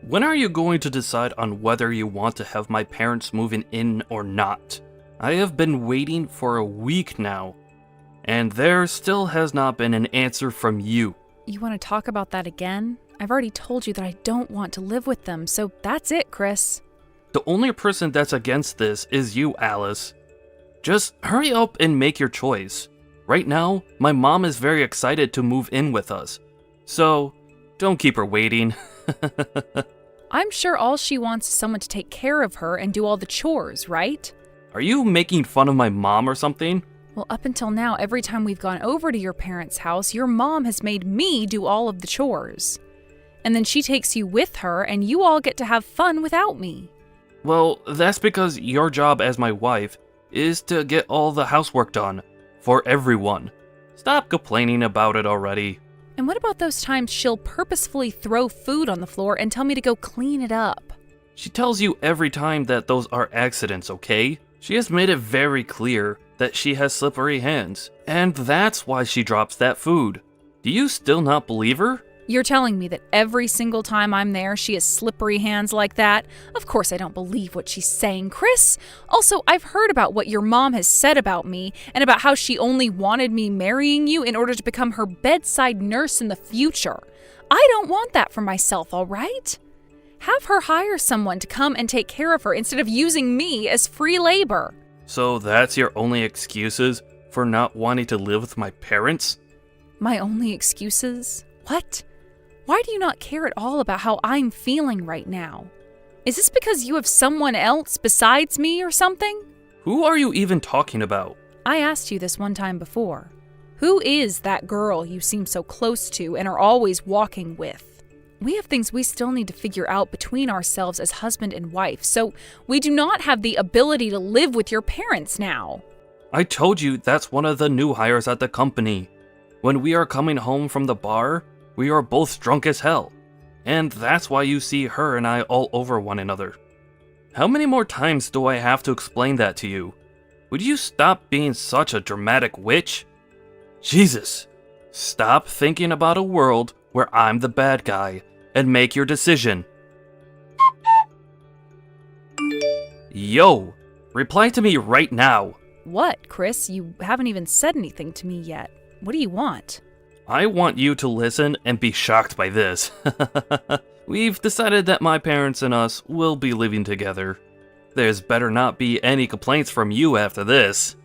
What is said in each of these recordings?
when are you going to decide on whether you want to have my parents moving in or not? I have been waiting for a week now, and there still has not been an answer from you. You want to talk about that again? I've already told you that I don't want to live with them, so that's it, Chris. The only person that's against this is you, Alice. Just hurry up and make your choice. Right now, my mom is very excited to move in with us, so don't keep her waiting. I'm sure all she wants is someone to take care of her and do all the chores, right? Are you making fun of my mom or something? Well, up until now, every time we've gone over to your parents' house, your mom has made me do all of the chores. And then she takes you with her, and you all get to have fun without me. Well, that's because your job as my wife is to get all the housework done for everyone. Stop complaining about it already. And what about those times she'll purposefully throw food on the floor and tell me to go clean it up? She tells you every time that those are accidents, okay? She has made it very clear that she has slippery hands, and that's why she drops that food. Do you still not believe her? You're telling me that every single time I'm there, she has slippery hands like that? Of course I don't believe what she's saying, Chris. Also, I've heard about what your mom has said about me, and about how she only wanted me marrying you in order to become her bedside nurse in the future. I don't want that for myself, all right? Have her hire someone to come and take care of her instead of using me as free labor. So that's your only excuses for not wanting to live with my parents? My only excuses? What? Why do you not care at all about how I'm feeling right now? Is this because you have someone else besides me or something? Who are you even talking about? I asked you this one time before. Who is that girl you seem so close to and are always walking with? We have things we still need to figure out between ourselves as husband and wife, so we do not have the ability to live with your parents now. I told you that's one of the new hires at the company. When we are coming home from the bar, we are both drunk as hell. And that's why you see her and I all over one another. How many more times do I have to explain that to you? Would you stop being such a dramatic witch? Jesus! Stop thinking about a world where I'm the bad guy and make your decision. Yo! Reply to me right now. What, Chris? You haven't even said anything to me yet. What do you want? I want you to listen and be shocked by this. We've decided that my parents and us will be living together. There's better not be any complaints from you after this.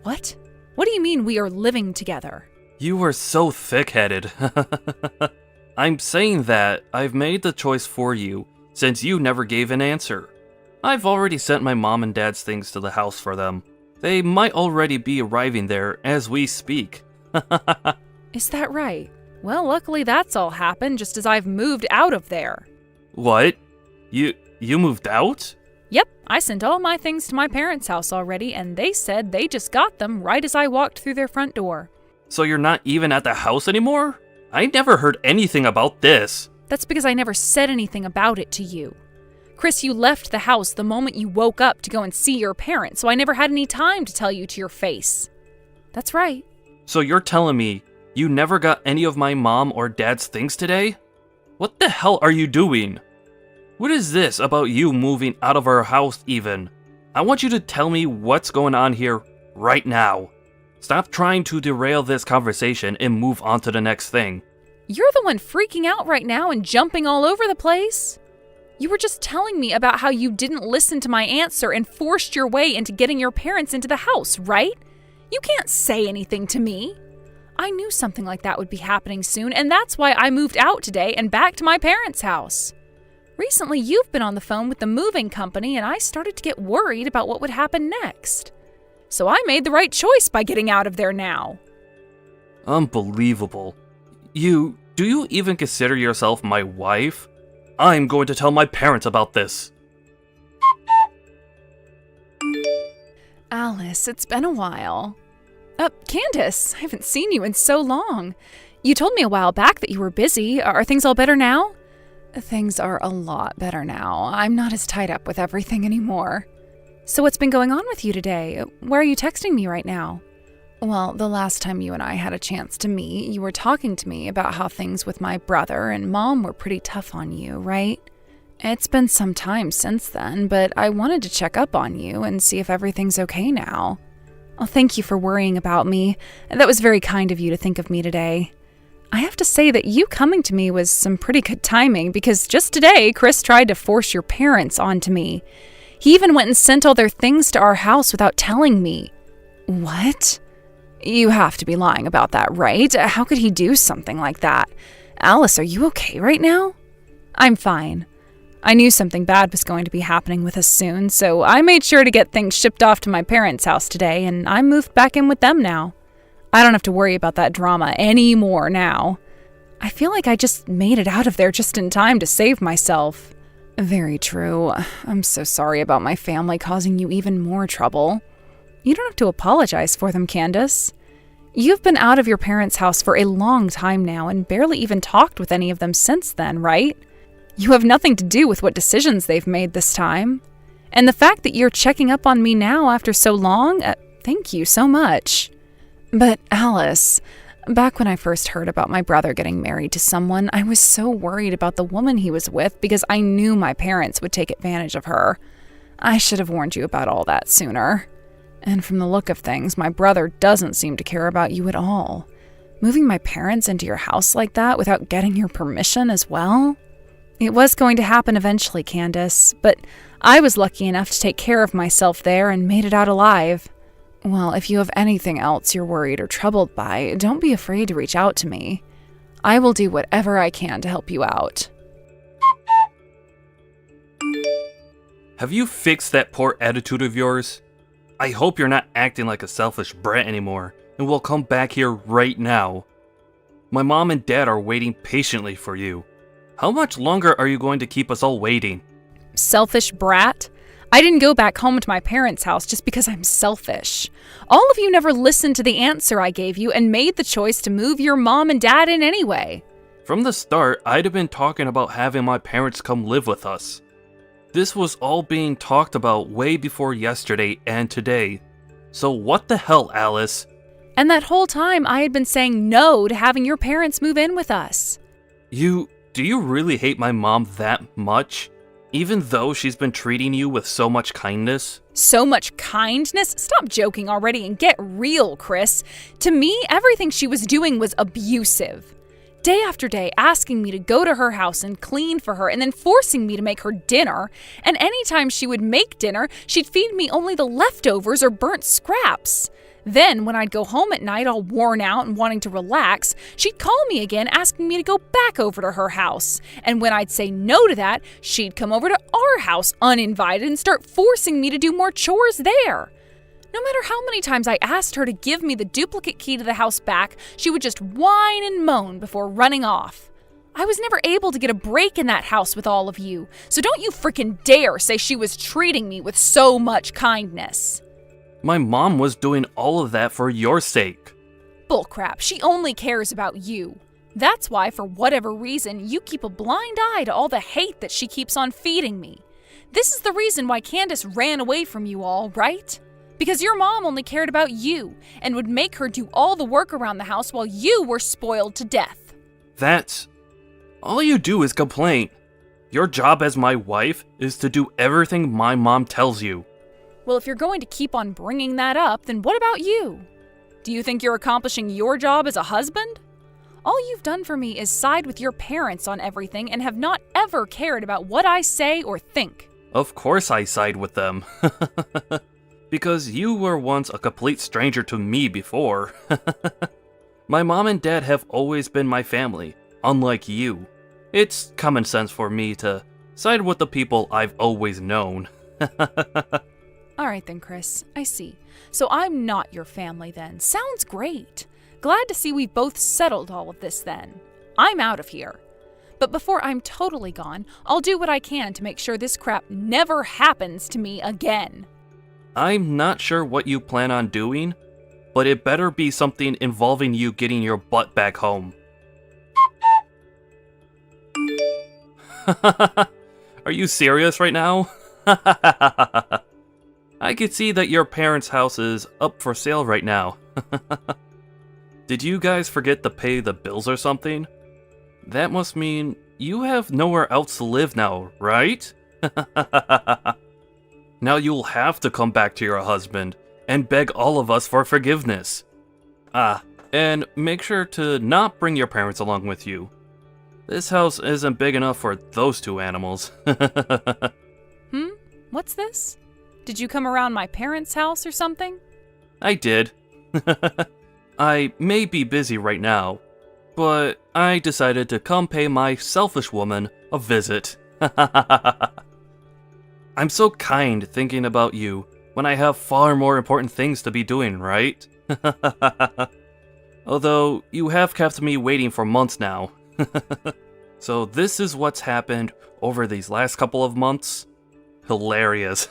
What? What do you mean we are living together? You are so thick-headed. I'm saying that I've made the choice for you, since you never gave an answer. I've already sent my mom and dad's things to the house for them. They might already be arriving there as we speak. Is that right? Well, luckily that's all happened just as I've moved out of there. What? You moved out? Yep, I sent all my things to my parents' house already, and they said they just got them right as I walked through their front door. So you're not even at the house anymore? I never heard anything about this. That's because I never said anything about it to you. Chris, you left the house the moment you woke up to go and see your parents, so I never had any time to tell you to your face. That's right. So you're telling me you never got any of my mom or dad's things today? What the hell are you doing? What is this about you moving out of our house even? I want you to tell me what's going on here right now. Stop trying to derail this conversation and move on to the next thing. You're the one freaking out right now and jumping all over the place. You were just telling me about how you didn't listen to my answer and forced your way into getting your parents into the house, right? You can't say anything to me. I knew something like that would be happening soon, and that's why I moved out today and back to my parents' house. Recently, you've been on the phone with the moving company, and I started to get worried about what would happen next. So I made the right choice by getting out of there now. Unbelievable. Do you even consider yourself my wife? I'm going to tell my parents about this. Alice, it's been a while. Candice, I haven't seen you in so long. You told me a while back that you were busy. Are things all better now? Things are a lot better now. I'm not as tied up with everything anymore. So what's been going on with you today? Why are you texting me right now? Well, the last time you and I had a chance to meet, you were talking to me about how things with my brother and Mom were pretty tough on you, right? It's been some time since then, but I wanted to check up on you and see if everything's okay now. Oh, thank you for worrying about me. That was very kind of you to think of me today. I have to say that you coming to me was some pretty good timing because just today, Chris tried to force your parents onto me. He even went and sent all their things to our house without telling me. What? You have to be lying about that, right? How could he do something like that? Alice, are you okay right now? I'm fine. I knew something bad was going to be happening with us soon, so I made sure to get things shipped off to my parents' house today, and I moved back in with them now. I don't have to worry about that drama anymore now. I feel like I just made it out of there just in time to save myself. Very true. I'm so sorry about my family causing you even more trouble. You don't have to apologize for them, Candice. You've been out of your parents' house for a long time now and barely even talked with any of them since then, right? You have nothing to do with what decisions they've made this time. And the fact that you're checking up on me now after so long, thank you so much. But Alice, back when I first heard about my brother getting married to someone, I was so worried about the woman he was with because I knew my parents would take advantage of her. I should have warned you about all that sooner. And from the look of things, my brother doesn't seem to care about you at all. Moving my parents into your house like that without getting your permission as well? It was going to happen eventually, Candice, but I was lucky enough to take care of myself there and made it out alive. Well, if you have anything else you're worried or troubled by, don't be afraid to reach out to me. I will do whatever I can to help you out. Have you fixed that poor attitude of yours? I hope you're not acting like a selfish brat anymore, and will come back here right now. My mom and dad are waiting patiently for you. How much longer are you going to keep us all waiting? Selfish brat? I didn't go back home to my parents' house just because I'm selfish. All of you never listened to the answer I gave you and made the choice to move your mom and dad in anyway. From the start, I'd have been talking about having my parents come live with us. This was all being talked about way before yesterday and today. So what the hell, Alice? And that whole time I had been saying no to having your parents move in with us. Do you really hate my mom that much? Even though she's been treating you with so much kindness? So much kindness? Stop joking already and get real, Chris. To me, everything she was doing was abusive. Day after day, asking me to go to her house and clean for her and then forcing me to make her dinner. And anytime she would make dinner, she'd feed me only the leftovers or burnt scraps. Then, when I'd go home at night all worn out and wanting to relax, she'd call me again asking me to go back over to her house. And when I'd say no to that, she'd come over to our house uninvited and start forcing me to do more chores there. No matter how many times I asked her to give me the duplicate key to the house back, she would just whine and moan before running off. I was never able to get a break in that house with all of you, so don't you freaking dare say she was treating me with so much kindness. My mom was doing all of that for your sake. Bullcrap, she only cares about you. That's why, for whatever reason, you keep a blind eye to all the hate that she keeps on feeding me. This is the reason why Candice ran away from you all, right? Because your mom only cared about you and would make her do all the work around the house while you were spoiled to death. That's... all you do is complain. Your job as my wife is to do everything my mom tells you. Well, if you're going to keep on bringing that up, then what about you? Do you think you're accomplishing your job as a husband? All you've done for me is side with your parents on everything and have not ever cared about what I say or think. Of course I side with them. Because you were once a complete stranger to me before. My mom and dad have always been my family, unlike you. It's common sense for me to side with the people I've always known. All right then, Chris, I see. So I'm not your family then. Sounds great. Glad to see we've both settled all of this then. I'm out of here. But before I'm totally gone, I'll do what I can to make sure this crap never happens to me again. I'm not sure what you plan on doing, but it better be something involving you getting your butt back home. Are you serious right now? I could see that your parents' house is up for sale right now. Did you guys forget to pay the bills or something? That must mean you have nowhere else to live now, right? Now you'll have to come back to your husband and beg all of us for forgiveness. And make sure to not bring your parents along with you. This house isn't big enough for those two animals. What's this? Did you come around my parents' house or something? I did. I may be busy right now, but I decided to come pay my selfish woman a visit. I'm so kind thinking about you when I have far more important things to be doing, right? Although, you have kept me waiting for months now. So this is what's happened over these last couple of months? Hilarious.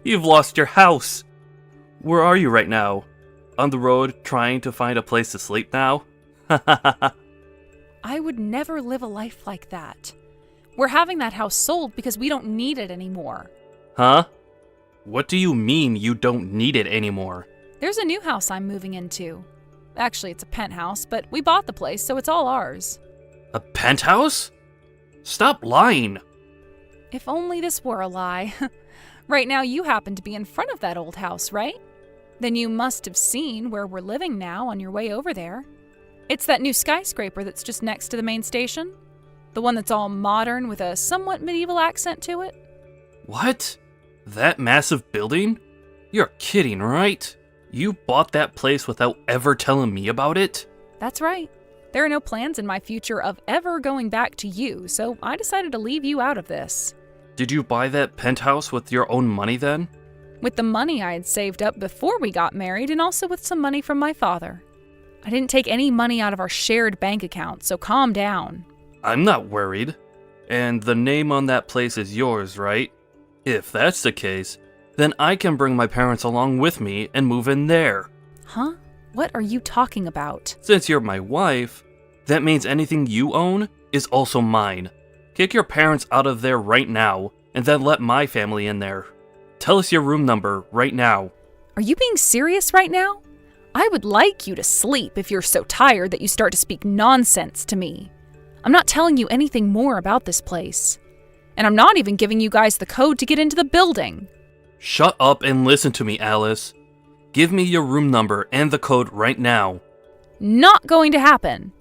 You've lost your house. Where are you right now? On the road trying to find a place to sleep now? I would never live a life like that. We're having that house sold because we don't need it anymore. Huh? What do you mean you don't need it anymore? There's a new house I'm moving into. Actually, it's a penthouse, but we bought the place, so it's all ours. A penthouse? Stop lying. If only this were a lie. Right now, you happen to be in front of that old house, right? Then you must have seen where we're living now on your way over there. It's that new skyscraper that's just next to the main station. The one that's all modern with a somewhat medieval accent to it. What? That massive building? You're kidding, right? You bought that place without ever telling me about it? That's right. There are no plans in my future of ever going back to you, so I decided to leave you out of this. Did you buy that penthouse with your own money then? With the money I had saved up before we got married, and also with some money from my father. I didn't take any money out of our shared bank account, so calm down. I'm not worried. And the name on that place is yours, right? If that's the case, then I can bring my parents along with me and move in there. Huh? What are you talking about? Since you're my wife, that means anything you own is also mine. Kick your parents out of there right now, and then let my family in there. Tell us your room number right now. Are you being serious right now? I would like you to sleep if you're so tired that you start to speak nonsense to me. I'm not telling you anything more about this place. And I'm not even giving you guys the code to get into the building. Shut up and listen to me, Alice. Give me your room number and the code right now. Not going to happen.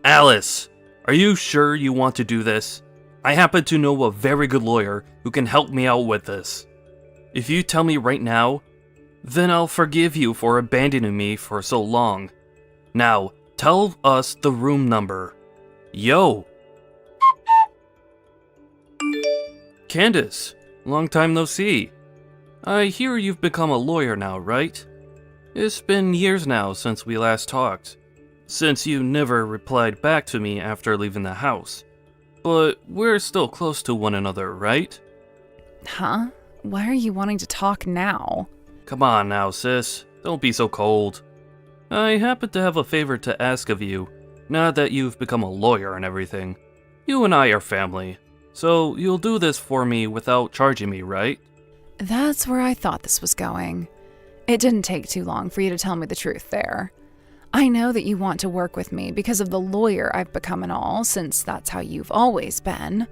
Alice, are you sure you want to do this? I happen to know a very good lawyer who can help me out with this. If you tell me right now, then I'll forgive you for abandoning me for so long. Now, tell us the room number. Yo! Candice, long time no see. I hear you've become a lawyer now, right? It's been years now since we last talked, since you never replied back to me after leaving the house. But we're still close to one another, right? Huh? Why are you wanting to talk now? Come on now, sis. Don't be so cold. I happen to have a favor to ask of you, now that you've become a lawyer and everything. You and I are family, so you'll do this for me without charging me, right? That's where I thought this was going. It didn't take too long for you to tell me the truth there. I know that you want to work with me because of the lawyer I've become and all, since that's how you've always been.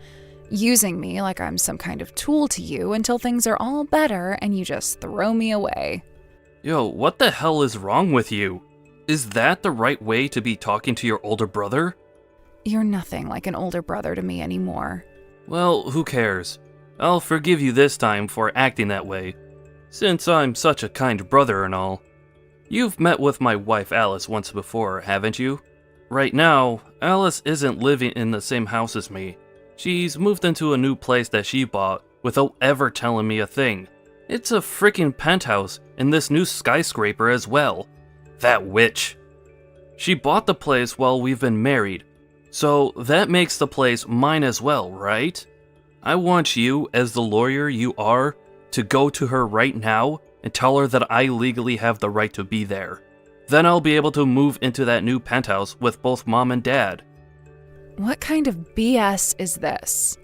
Using me like I'm some kind of tool to you until things are all better and you just throw me away. Yo, what the hell is wrong with you? Is that the right way to be talking to your older brother? You're nothing like an older brother to me anymore. Well, who cares? I'll forgive you this time for acting that way, since I'm such a kind brother and all. You've met with my wife Alice once before, haven't you? Right now, Alice isn't living in the same house as me. She's moved into a new place that she bought without ever telling me a thing. It's a freaking penthouse in this new skyscraper as well. That witch. She bought the place while we've been married, so that makes the place mine as well, right? I want you, as the lawyer you are, to go to her right now and tell her that I legally have the right to be there. Then I'll be able to move into that new penthouse with both mom and dad. What kind of BS is this?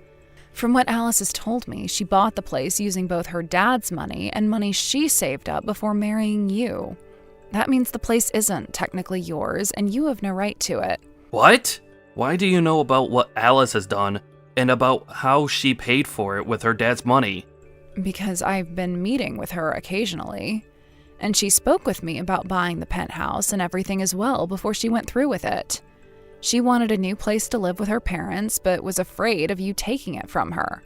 From what Alice has told me, she bought the place using both her dad's money and money she saved up before marrying you. That means the place isn't technically yours, and you have no right to it. What? Why do you know about what Alice has done, and about how she paid for it with her dad's money? Because I've been meeting with her occasionally, and she spoke with me about buying the penthouse and everything as well before she went through with it. She wanted a new place to live with her parents, but was afraid of you taking it from her.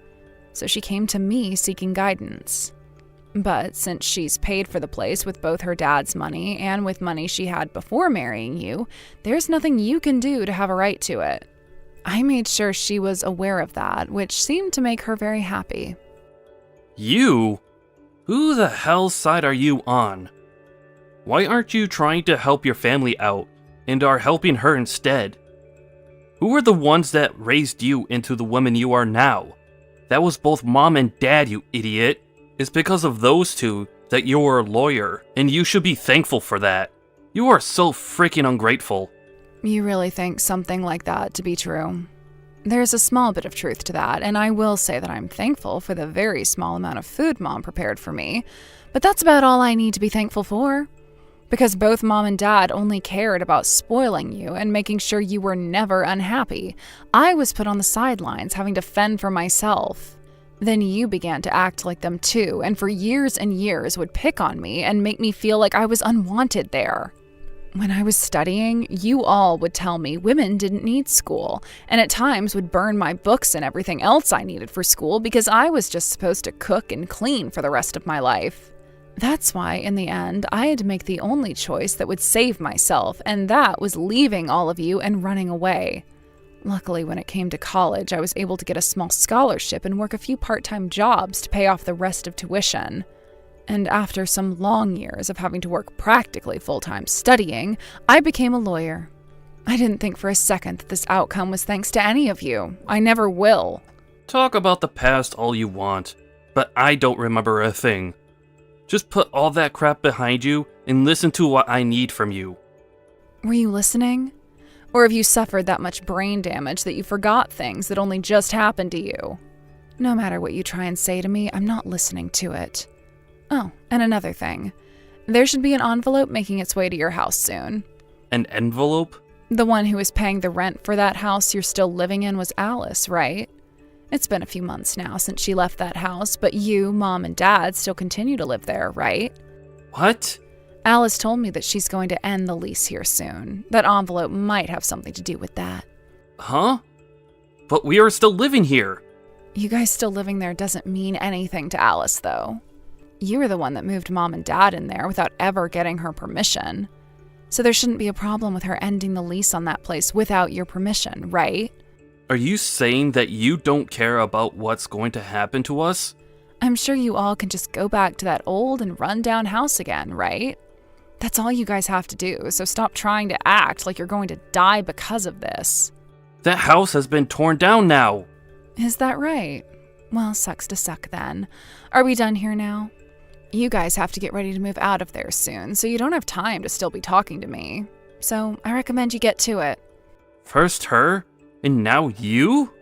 So she came to me seeking guidance. But since she's paid for the place with both her dad's money and with money she had before marrying you, there's nothing you can do to have a right to it. I made sure she was aware of that, which seemed to make her very happy. You? Who the hell's side are you on? Why aren't you trying to help your family out and are helping her instead? Who are the ones that raised you into the woman you are now? That was both mom and dad, you idiot. It's because of those two that you're a lawyer, and you should be thankful for that. You are so freaking ungrateful. You really think something like that to be true? There's a small bit of truth to that, and I will say that I'm thankful for the very small amount of food Mom prepared for me, but that's about all I need to be thankful for. Because both Mom and Dad only cared about spoiling you and making sure you were never unhappy, I was put on the sidelines having to fend for myself. Then you began to act like them too, and for years and years would pick on me and make me feel like I was unwanted there. When I was studying, you all would tell me women didn't need school, and at times would burn my books and everything else I needed for school because I was just supposed to cook and clean for the rest of my life. That's why, in the end, I had to make the only choice that would save myself, and that was leaving all of you and running away. Luckily, when it came to college, I was able to get a small scholarship and work a few part-time jobs to pay off the rest of tuition. And after some long years of having to work practically full-time studying, I became a lawyer. I didn't think for a second that this outcome was thanks to any of you. I never will. Talk about the past all you want, but I don't remember a thing. Just put all that crap behind you and listen to what I need from you. Were you listening? Or have you suffered that much brain damage that you forgot things that only just happened to you? No matter what you try and say to me, I'm not listening to it. Oh, and another thing. There should be an envelope making its way to your house soon. An envelope? The one who is paying the rent for that house you're still living in was Alice, right? It's been a few months now since she left that house, but you, Mom, and Dad still continue to live there, right? What? Alice told me that she's going to end the lease here soon. That envelope might have something to do with that. Huh? But we are still living here. You guys still living there doesn't mean anything to Alice, though. You were the one that moved Mom and Dad in there without ever getting her permission. So there shouldn't be a problem with her ending the lease on that place without your permission, right? Are you saying that you don't care about what's going to happen to us? I'm sure you all can just go back to that old and run-down house again, right? That's all you guys have to do, so stop trying to act like you're going to die because of this. That house has been torn down now. Is that right? Well, sucks to suck then. Are we done here now? You guys have to get ready to move out of there soon, so you don't have time to still be talking to me. So I recommend you get to it. First her, and now you?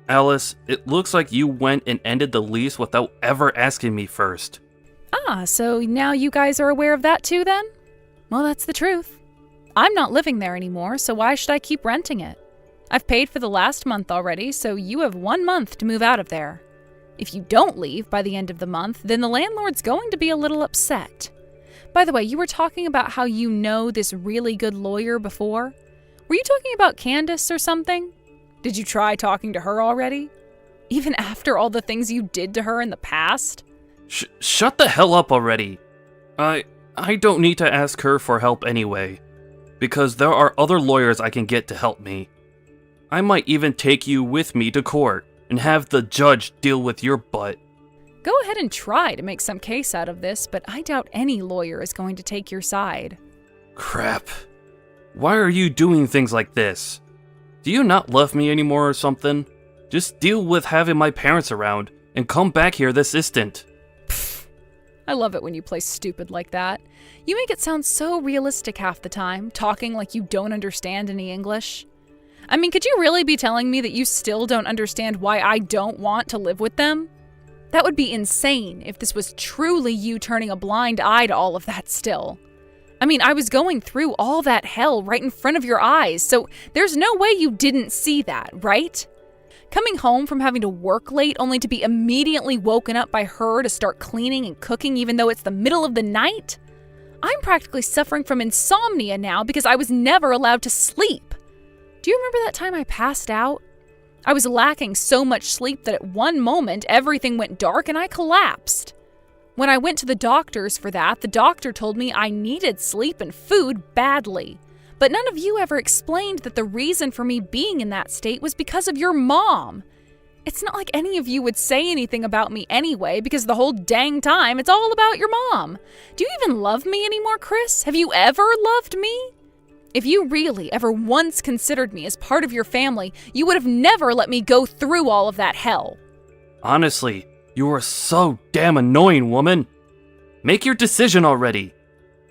Alice, it looks like you went and ended the lease without ever asking me first. Ah, so now you guys are aware of that too then? Well, that's the truth. I'm not living there anymore, so why should I keep renting it? I've paid for the last month already, so you have 1 month to move out of there. If you don't leave by the end of the month, then the landlord's going to be a little upset. By the way, you were talking about how you know this really good lawyer before. Were you talking about Candice or something? Did you try talking to her already? Even after all the things you did to her in the past? Shut the hell up already. I don't need to ask her for help anyway, because there are other lawyers I can get to help me. I might even take you with me to court and have the judge deal with your butt. Go ahead and try to make some case out of this, but I doubt any lawyer is going to take your side. Crap. Why are you doing things like this? Do you not love me anymore or something? Just deal with having my parents around and come back here this instant. I love it when you play stupid like that. You make it sound so realistic half the time, talking like you don't understand any English. I mean, could you really be telling me that you still don't understand why I don't want to live with them? That would be insane if this was truly you turning a blind eye to all of that still. I mean, I was going through all that hell right in front of your eyes, so there's no way you didn't see that, right? Coming home from having to work late only to be immediately woken up by her to start cleaning and cooking even though it's the middle of the night? I'm practically suffering from insomnia now because I was never allowed to sleep. Do you remember that time I passed out? I was lacking so much sleep that at one moment everything went dark and I collapsed. When I went to the doctors for that, the doctor told me I needed sleep and food badly. But none of you ever explained that the reason for me being in that state was because of your mom. It's not like any of you would say anything about me anyway, because the whole dang time it's all about your mom. Do you even love me anymore, Chris? Have you ever loved me? If you really ever once considered me as part of your family, you would have never let me go through all of that hell. Honestly, you are so damn annoying, woman. Make your decision already.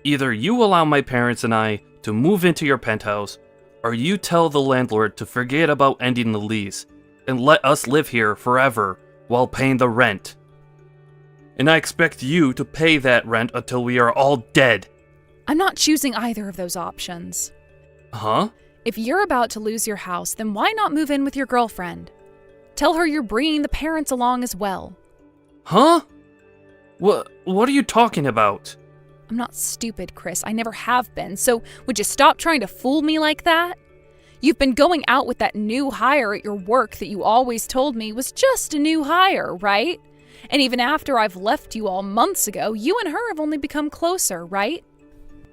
Either you allow my parents and I to move into your penthouse, or you tell the landlord to forget about ending the lease and let us live here forever while paying the rent. And I expect you to pay that rent until we are all dead. I'm not choosing either of those options. Huh? If you're about to lose your house, then why not move in with your girlfriend? Tell her you're bringing the parents along as well. Huh? What are you talking about? I'm not stupid, Chris. I never have been. So would you stop trying to fool me like that? You've been going out with that new hire at your work that you always told me was just a new hire, right? And even after I've left you all months ago, you and her have only become closer, right?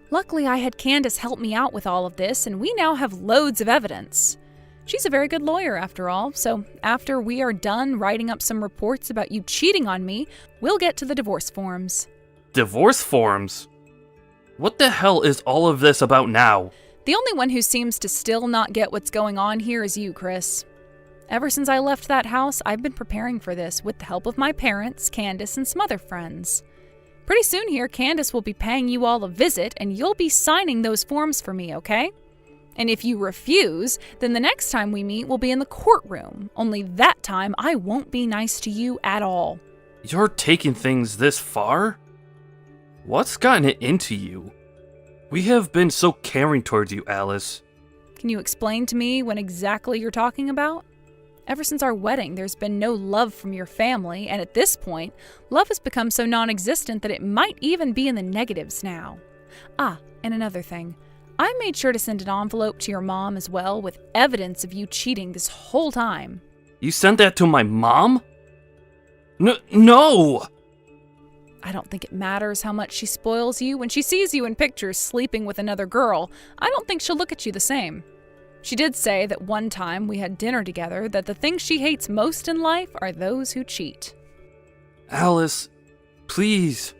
Luckily, I had Candice help me out with all of this, and we now have loads of evidence. She's a very good lawyer, after all, so after we are done writing up some reports about you cheating on me, we'll get to the divorce forms. Divorce forms? What the hell is all of this about now? The only one who seems to still not get what's going on here is you, Chris. Ever since I left that house, I've been preparing for this with the help of my parents, Candice, and some other friends. Pretty soon here, Candice will be paying you all a visit, and you'll be signing those forms for me, okay? And if you refuse, then the next time we meet will be in the courtroom. Only that time, I won't be nice to you at all. You're taking things this far? What's gotten it into you? We have been so caring towards you, Alice. Can you explain to me what exactly you're talking about? Ever since our wedding, there's been no love from your family, and at this point, love has become so non-existent that it might even be in the negatives now. Ah, and another thing. I made sure to send an envelope to your mom as well with evidence of you cheating this whole time. You sent that to my mom? No! I don't think it matters how much she spoils you. When she sees you in pictures sleeping with another girl, I don't think she'll look at you the same. She did say that one time we had dinner together that the things she hates most in life are those who cheat. Alice, please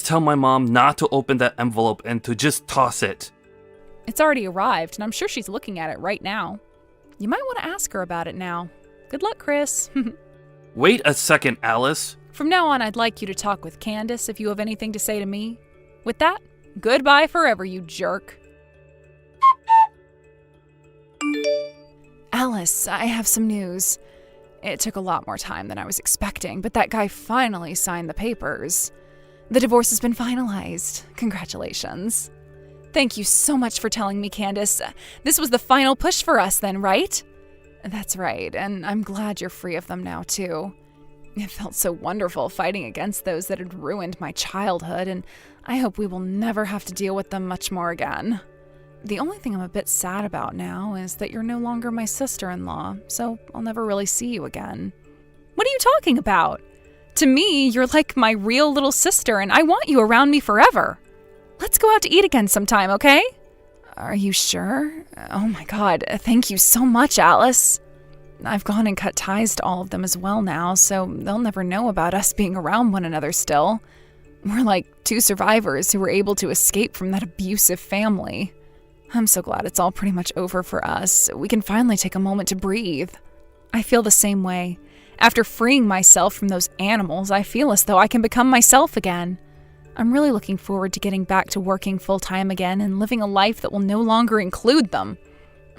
tell my mom not to open that envelope and to just toss it. It's already arrived, and I'm sure she's looking at it right now. You might want to ask her about it now. Good luck, Chris. Wait a second, Alice. From now on, I'd like you to talk with Candice if you have anything to say to me. With that, goodbye forever, you jerk. Alice, I have some news. It took a lot more time than I was expecting, but that guy finally signed the papers. The divorce has been finalized. Congratulations. Thank you so much for telling me, Candice. This was the final push for us then, right? That's right, and I'm glad you're free of them now, too. It felt so wonderful fighting against those that had ruined my childhood, and I hope we will never have to deal with them much more again. The only thing I'm a bit sad about now is that you're no longer my sister-in-law, so I'll never really see you again. What are you talking about? To me, you're like my real little sister, and I want you around me forever. Let's go out to eat again sometime, okay? Are you sure? Oh my God, thank you so much, Alice. I've gone and cut ties to all of them as well now, so they'll never know about us being around one another still. We're like two survivors who were able to escape from that abusive family. I'm so glad it's all pretty much over for us. We can finally take a moment to breathe. I feel the same way. After freeing myself from those animals, I feel as though I can become myself again. I'm really looking forward to getting back to working full-time again and living a life that will no longer include them.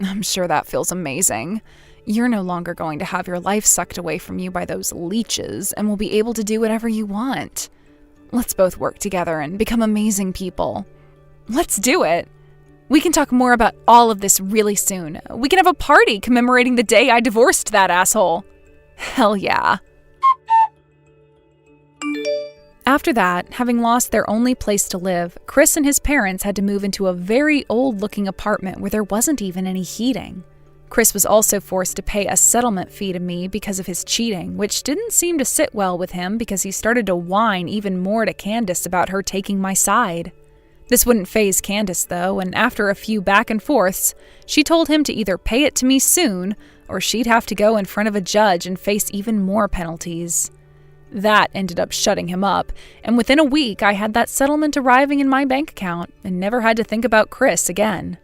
I'm sure that feels amazing. You're no longer going to have your life sucked away from you by those leeches and will be able to do whatever you want. Let's both work together and become amazing people. Let's do it. We can talk more about all of this really soon. We can have a party commemorating the day I divorced that asshole. Hell yeah. After that, having lost their only place to live, Chris and his parents had to move into a very old-looking apartment where there wasn't even any heating. Chris was also forced to pay a settlement fee to me because of his cheating, which didn't seem to sit well with him because he started to whine even more to Candice about her taking my side. This wouldn't faze Candice, though, and after a few back and forths, she told him to either pay it to me soon or she'd have to go in front of a judge and face even more penalties. That ended up shutting him up, and within a week I had that settlement arriving in my bank account and never had to think about Chris again.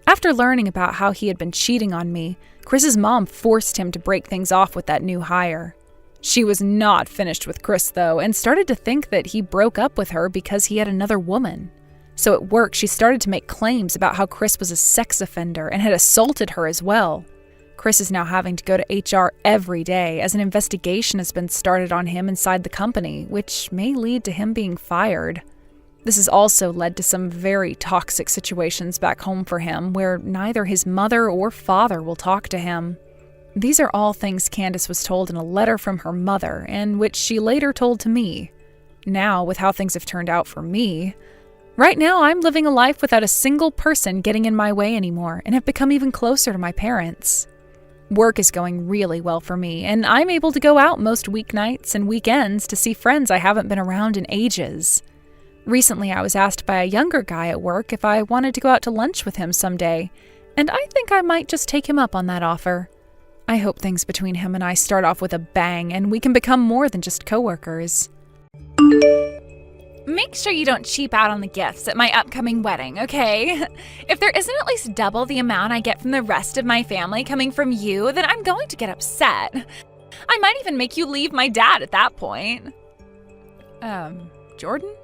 After learning about how he had been cheating on me, Chris's mom forced him to break things off with that new hire. She was not finished with Chris, though, and started to think that he broke up with her because he had another woman. So at work, she started to make claims about how Chris was a sex offender and had assaulted her as well. Chris is now having to go to HR every day as an investigation has been started on him inside the company, which may lead to him being fired. This has also led to some very toxic situations back home for him, where neither his mother or father will talk to him. These are all things Candice was told in a letter from her mother, and which she later told to me. Now, with how things have turned out for me, right now I'm living a life without a single person getting in my way anymore, and have become even closer to my parents. Work is going really well for me, and I'm able to go out most weeknights and weekends to see friends I haven't been around in ages. Recently, I was asked by a younger guy at work if I wanted to go out to lunch with him someday, and I think I might just take him up on that offer. I hope things between him and I start off with a bang and we can become more than just coworkers. Make sure you don't cheap out on the gifts at my upcoming wedding, okay? If there isn't at least double the amount I get from the rest of my family coming from you, then I'm going to get upset. I might even make you leave my dad at that point. Jordan?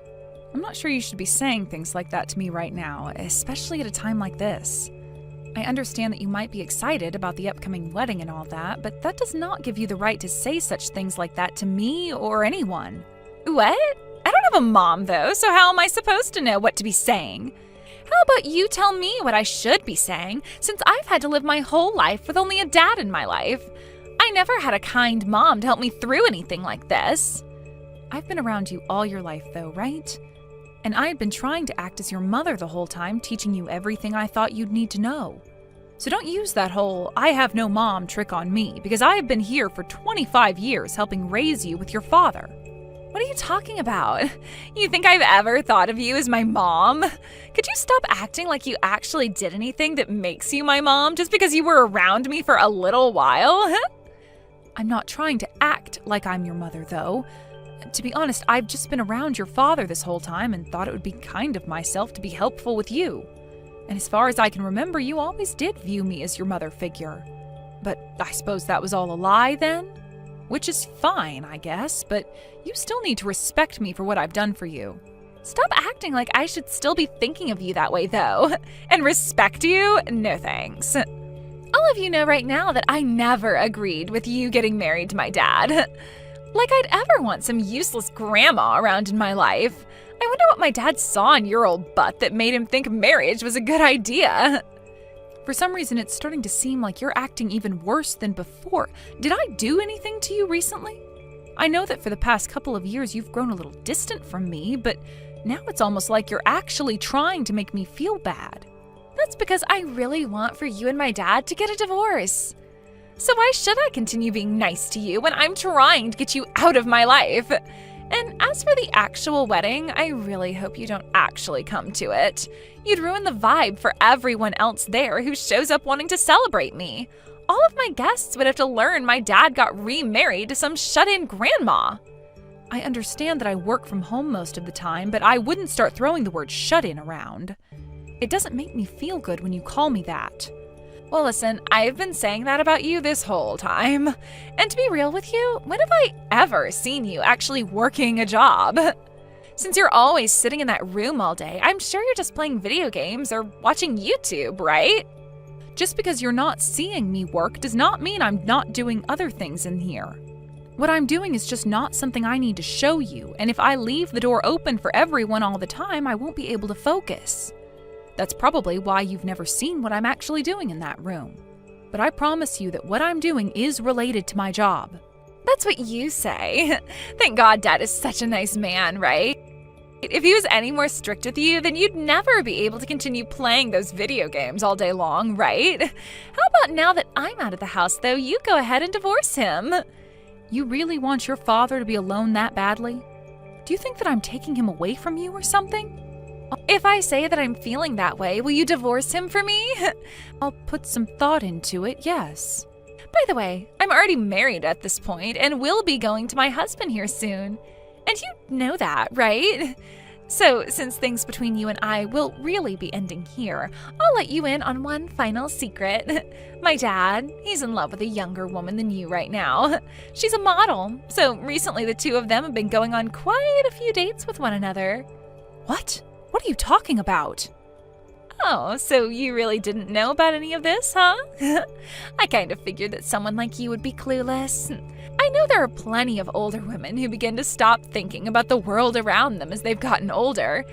I'm not sure you should be saying things like that to me right now, especially at a time like this. I understand that you might be excited about the upcoming wedding and all that, but that does not give you the right to say such things like that to me or anyone. What? I don't have a mom, though, so how am I supposed to know what to be saying? How about you tell me what I should be saying, since I've had to live my whole life with only a dad in my life? I never had a kind mom to help me through anything like this. I've been around you all your life, though, right? And I had been trying to act as your mother the whole time, teaching you everything I thought you'd need to know. So don't use that whole "I have no mom" trick on me, because I have been here for 25 years helping raise you with your father. What are you talking about? You think I've ever thought of you as my mom? Could you stop acting like you actually did anything that makes you my mom just because you were around me for a little while? I'm not trying to act like I'm your mother, though. To be honest, I've just been around your father this whole time and thought it would be kind of myself to be helpful with you. And as far as I can remember, you always did view me as your mother figure. But I suppose that was all a lie then? Which is fine, I guess, but you still need to respect me for what I've done for you. Stop acting like I should still be thinking of you that way, though. And respect you? No thanks. All of you know right now that I never agreed with you getting married to my dad. Like I'd ever want some useless grandma around in my life. I wonder what my dad saw in your old butt that made him think marriage was a good idea. For some reason, it's starting to seem like you're acting even worse than before. Did I do anything to you recently? I know that for the past couple of years you've grown a little distant from me, but now it's almost like you're actually trying to make me feel bad. That's because I really want for you and my dad to get a divorce. So why should I continue being nice to you when I'm trying to get you out of my life? And as for the actual wedding, I really hope you don't actually come to it. You'd ruin the vibe for everyone else there who shows up wanting to celebrate me. All of my guests would have to learn my dad got remarried to some shut-in grandma. I understand that I work from home most of the time, but I wouldn't start throwing the word shut-in around. It doesn't make me feel good when you call me that. Well, listen, I've been saying that about you this whole time. And to be real with you, when have I ever seen you actually working a job? Since you're always sitting in that room all day, I'm sure you're just playing video games or watching YouTube, right? Just because you're not seeing me work does not mean I'm not doing other things in here. What I'm doing is just not something I need to show you, and if I leave the door open for everyone all the time, I won't be able to focus. That's probably why you've never seen what I'm actually doing in that room. But I promise you that what I'm doing is related to my job. That's what you say. Thank God Dad is such a nice man, right? If he was any more strict with you, then you'd never be able to continue playing those video games all day long, right? How about now that I'm out of the house, though, you go ahead and divorce him? You really want your father to be alone that badly? Do you think that I'm taking him away from you or something? If I say that I'm feeling that way, will you divorce him for me? I'll put some thought into it, yes. By the way, I'm already married at this point and will be going to my husband here soon. And you know that, right? So, since things between you and I will really be ending here, I'll let you in on one final secret. My dad, he's in love with a younger woman than you right now. She's a model, so recently the two of them have been going on quite a few dates with one another. What? What are you talking about? Oh, so you really didn't know about any of this, huh? I kind of figured that someone like you would be clueless. I know there are plenty of older women who begin to stop thinking about the world around them as they've gotten older.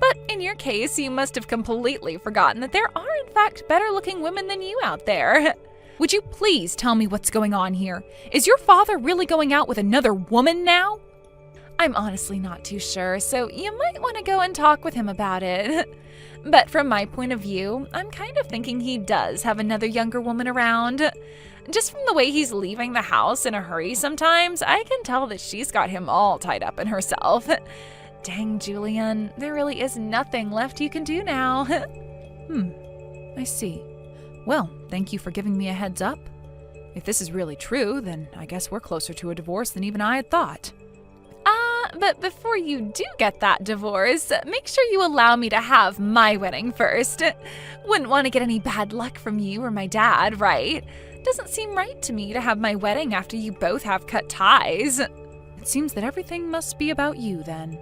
But in your case, you must have completely forgotten that there are in fact better-looking women than you out there. Would you please tell me what's going on here? Is your father really going out with another woman now? I'm honestly not too sure, so you might want to go and talk with him about it. But from my point of view, I'm kind of thinking he does have another younger woman around. Just from the way he's leaving the house in a hurry sometimes, I can tell that she's got him all tied up in herself. Dang, Julian, there really is nothing left you can do now. I see. Well, thank you for giving me a heads up. If this is really true, then I guess we're closer to a divorce than even I had thought. But before you do get that divorce, make sure you allow me to have my wedding first. Wouldn't want to get any bad luck from you or my dad, right? Doesn't seem right to me to have my wedding after you both have cut ties. It seems that everything must be about you then.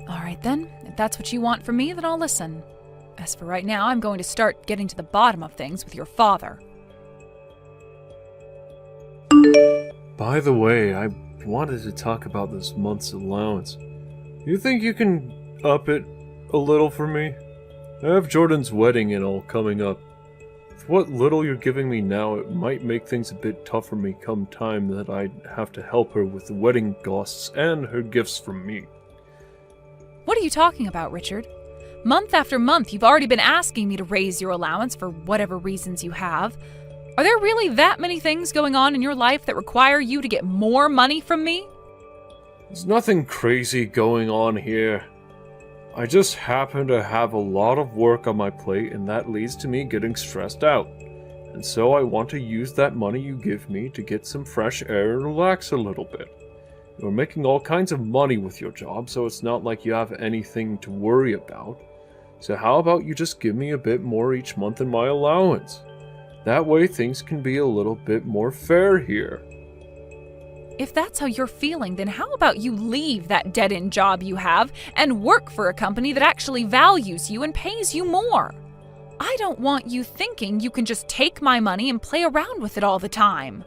All right then, if that's what you want from me, then I'll listen. As for right now, I'm going to start getting to the bottom of things with your father. By the way, I wanted to talk about this month's allowance. You think you can up it a little for me? I have Jordan's wedding and all coming up. With what little you're giving me now, it might make things a bit tough for me come time that I'd have to help her with the wedding costs and her gifts from me. What are you talking about, Richard? Month after month, you've already been asking me to raise your allowance for whatever reasons you have. Are there really that many things going on in your life that require you to get more money from me? There's nothing crazy going on here. I just happen to have a lot of work on my plate, and that leads to me getting stressed out. And so I want to use that money you give me to get some fresh air and relax a little bit. You're making all kinds of money with your job, so it's not like you have anything to worry about. So how about you just give me a bit more each month in my allowance? That way things can be a little bit more fair here. If that's how you're feeling, then how about you leave that dead-end job you have and work for a company that actually values you and pays you more? I don't want you thinking you can just take my money and play around with it all the time.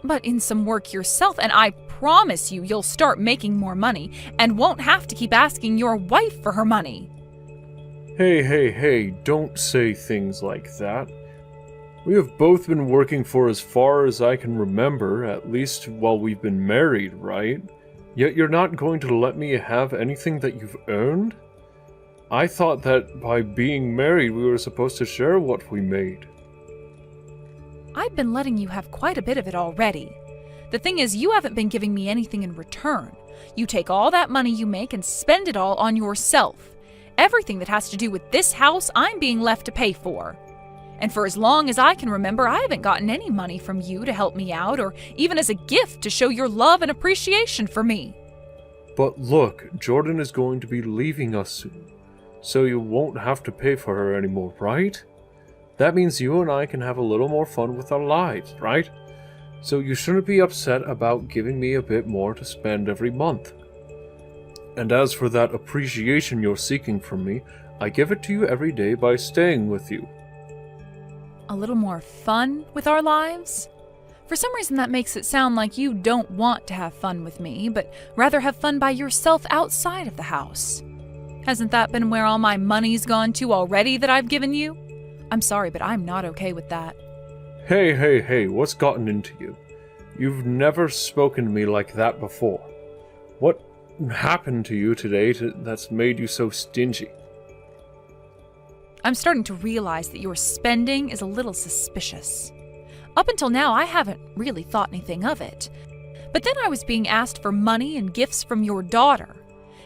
But in some work yourself, and I promise you you'll start making more money and won't have to keep asking your wife for her money. Hey, don't say things like that. We have both been working for as far as I can remember, at least while we've been married, right? Yet you're not going to let me have anything that you've earned? I thought that by being married we were supposed to share what we made. I've been letting you have quite a bit of it already. The thing is, you haven't been giving me anything in return. You take all that money you make and spend it all on yourself. Everything that has to do with this house, I'm being left to pay for. And for as long as I can remember, I haven't gotten any money from you to help me out, or even as a gift to show your love and appreciation for me. But look, Jordan is going to be leaving us soon, so you won't have to pay for her anymore, right? That means you and I can have a little more fun with our lives, right? So you shouldn't be upset about giving me a bit more to spend every month. And as for that appreciation you're seeking from me, I give it to you every day by staying with you. a little more fun with our lives? For some reason that makes it sound like you don't want to have fun with me, but rather have fun by yourself outside of the house. Hasn't that been where all my money's gone to already that I've given you? I'm sorry, but I'm not okay with that. Hey, what's gotten into you? You've never spoken to me like that before. What happened to you today that's made you so stingy? I'm starting to realize that your spending is a little suspicious. Up until now, I haven't really thought anything of it. But then I was being asked for money and gifts from your daughter,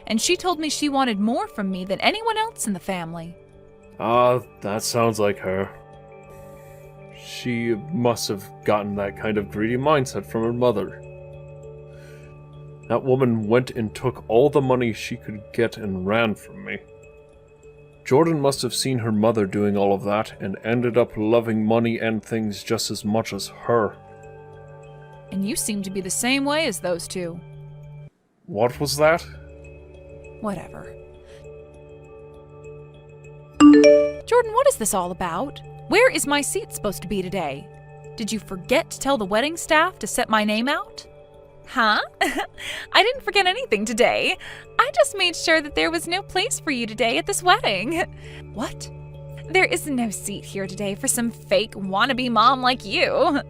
and she told me she wanted more from me than anyone else in the family. That sounds like her. She must have gotten that kind of greedy mindset from her mother. That woman went and took all the money she could get and ran from me. Jordan must have seen her mother doing all of that and ended up loving money and things just as much as her. And you seem to be the same way as those two. What was that? Whatever. Jordan, what is this all about? Where is my seat supposed to be today? Did you forget to tell the wedding staff to set my name out? Huh? I didn't forget anything today. I just made sure that there was no place for you today at this wedding. What? There is no seat here today for some fake wannabe mom like you.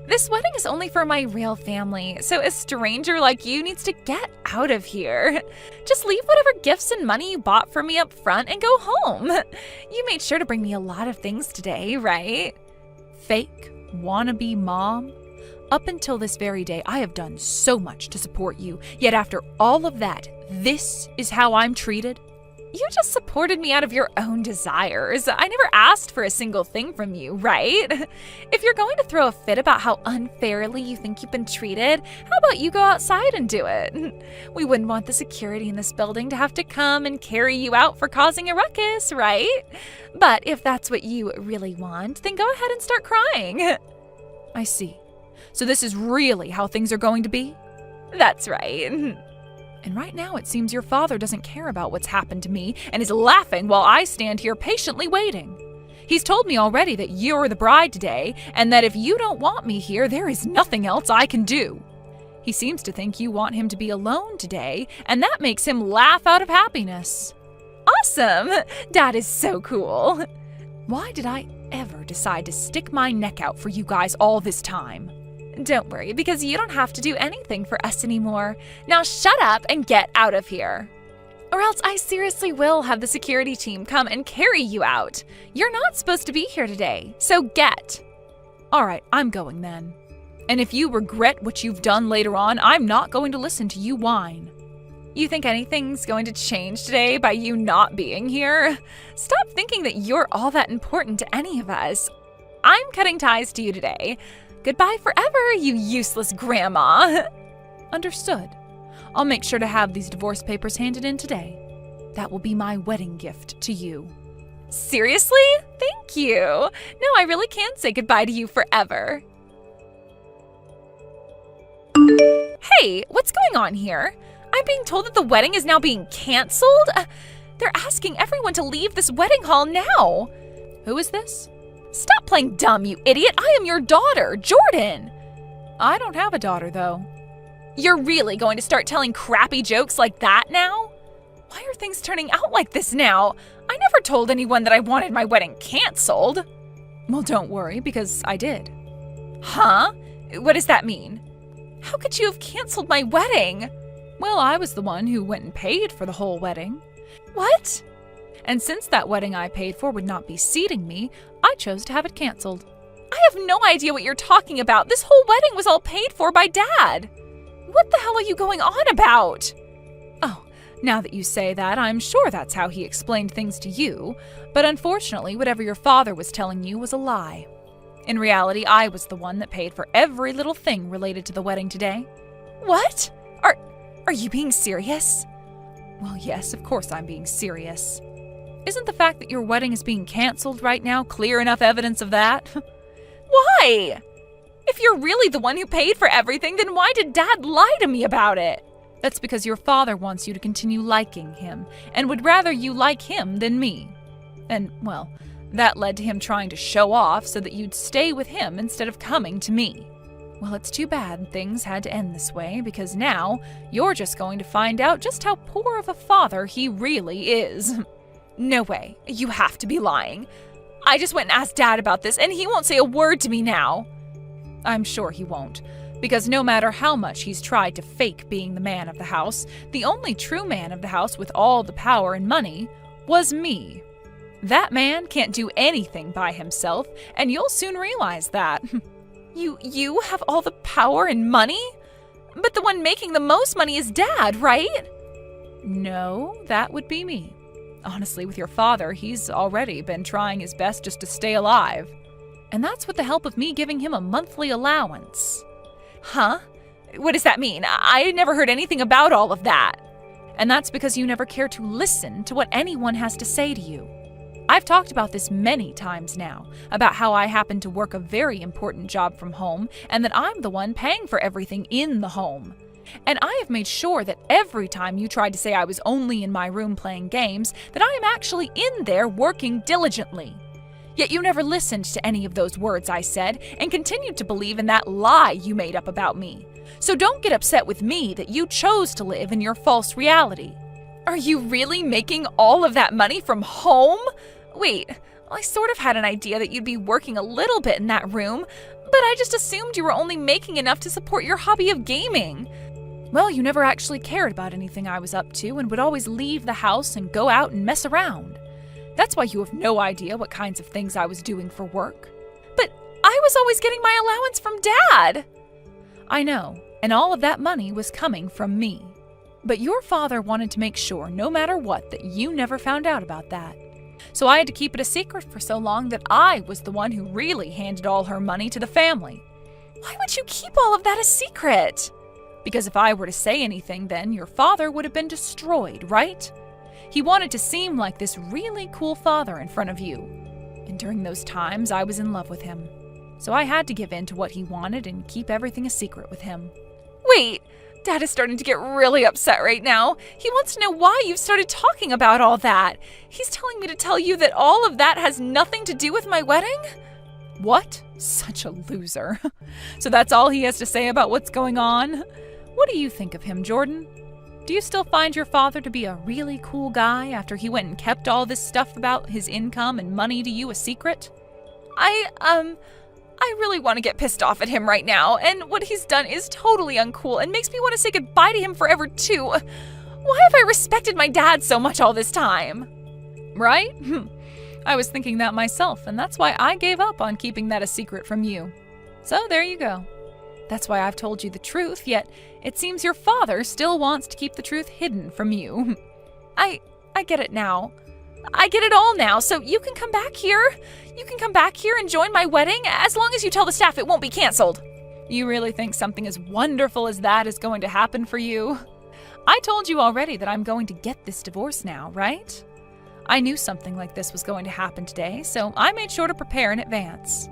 This wedding is only for my real family, so a stranger like you needs to get out of here. Just leave whatever gifts and money you bought for me up front and go home. You made sure to bring me a lot of things today, right? Fake wannabe mom? Up until this very day, I have done so much to support you, yet after all of that, this is how I'm treated? You just supported me out of your own desires. I never asked for a single thing from you, right? If you're going to throw a fit about how unfairly you think you've been treated, how about you go outside and do it? We wouldn't want the security in this building to have to come and carry you out for causing a ruckus, right? But if that's what you really want, then go ahead and start crying. I see. So this is really how things are going to be? That's right. And right now it seems your father doesn't care about what's happened to me and is laughing while I stand here patiently waiting. He's told me already that you're the bride today and that if you don't want me here, there is nothing else I can do. He seems to think you want him to be alone today, and that makes him laugh out of happiness. Awesome! Dad is so cool. Why did I ever decide to stick my neck out for you guys all this time? Don't worry, because you don't have to do anything for us anymore. Now shut up and get out of here. Or else I seriously will have the security team come and carry you out. You're not supposed to be here today, so get. All right, I'm going then. And if you regret what you've done later on, I'm not going to listen to you whine. You think anything's going to change today by you not being here? Stop thinking that you're all that important to any of us. I'm cutting ties to you today. Goodbye forever, you useless grandma. Understood. I'll make sure to have these divorce papers handed in today. That will be my wedding gift to you. Seriously? Thank you. No, I really can say goodbye to you forever. Hey, what's going on here? I'm being told that the wedding is now being canceled? They're asking everyone to leave this wedding hall now. Who is this? Stop playing dumb, you idiot. I am your daughter, Jordan. I don't have a daughter, though. You're really going to start telling crappy jokes like that now? Why are things turning out like this now? I never told anyone that I wanted my wedding canceled. Well, don't worry, because I did. Huh? What does that mean? How could you have canceled my wedding? Well, I was the one who went and paid for the whole wedding. What? And since that wedding I paid for would not be seating me, I chose to have it canceled. I have no idea what you're talking about. This whole wedding was all paid for by Dad. What the hell are you going on about? Oh, now that you say that, I'm sure that's how he explained things to you. But unfortunately, whatever your father was telling you was a lie. In reality, I was the one that paid for every little thing related to the wedding today. What? Are you being serious? Well, yes, of course I'm being serious. Isn't the fact that your wedding is being canceled right now clear enough evidence of that? Why? If you're really the one who paid for everything, then why did Dad lie to me about it? That's because your father wants you to continue liking him, and would rather you like him than me. And, well, That led to him trying to show off so that you'd stay with him instead of coming to me. Well, it's too bad things had to end this way, because now you're just going to find out just how poor of a father he really is. No way. You have to be lying. I just went and asked Dad about this, and he won't say a word to me now. I'm sure he won't, because no matter how much he's tried to fake being the man of the house, the only true man of the house with all the power and money was me. That man can't do anything by himself, and you'll soon realize that. You have all the power and money? But the one making the most money is Dad, right? No, that would be me. Honestly, with your father, he's already been trying his best just to stay alive. And that's with the help of me giving him a monthly allowance. Huh? What does that mean? I never heard anything about all of that. And that's because you never care to listen to what anyone has to say to you. I've talked about this many times now, about how I happen to work a very important job from home and that I'm the one paying for everything in the home. And I have made sure that every time you tried to say I was only in my room playing games, that I am actually in there working diligently. Yet you never listened to any of those words I said and continued to believe in that lie you made up about me. So don't get upset with me that you chose to live in your false reality. Are you really making all of that money from home? Wait, I sort of had an idea that you'd be working a little bit in that room, but I just assumed you were only making enough to support your hobby of gaming. Well, you never actually cared about anything I was up to and would always leave the house and go out and mess around. That's why you have no idea what kinds of things I was doing for work. But I was always getting my allowance from Dad. I know, and all of that money was coming from me. But your father wanted to make sure, no matter what, that you never found out about that. So I had to keep it a secret for so long that I was the one who really handed all her money to the family. Why would you keep all of that a secret? Because if I were to say anything, then your father would have been destroyed, right? He wanted to seem like this really cool father in front of you. And during those times, I was in love with him. So I had to give in to what he wanted and keep everything a secret with him. Wait, Dad is starting to get really upset right now. He wants to know why you've started talking about all that. He's telling me to tell you that all of that has nothing to do with my wedding? What? Such a loser. So that's all he has to say about what's going on? What do you think of him, Jordan? Do you still find your father to be a really cool guy after he went and kept all this stuff about his income and money to you a secret? I really want to get pissed off at him right now, and what he's done is totally uncool and makes me want to say goodbye to him forever too. Why have I respected my dad so much all this time? Right? I was thinking that myself, and that's why I gave up on keeping that a secret from you. So there you go. That's why I've told you the truth, yet it seems your father still wants to keep the truth hidden from you. I get it now. I get it all now, so you can come back here. You can come back here and join my wedding, as long as you tell the staff it won't be canceled. You really think something as wonderful as that is going to happen for you? I told you already that I'm going to get this divorce now, right? I knew something like this was going to happen today, so I made sure to prepare in advance.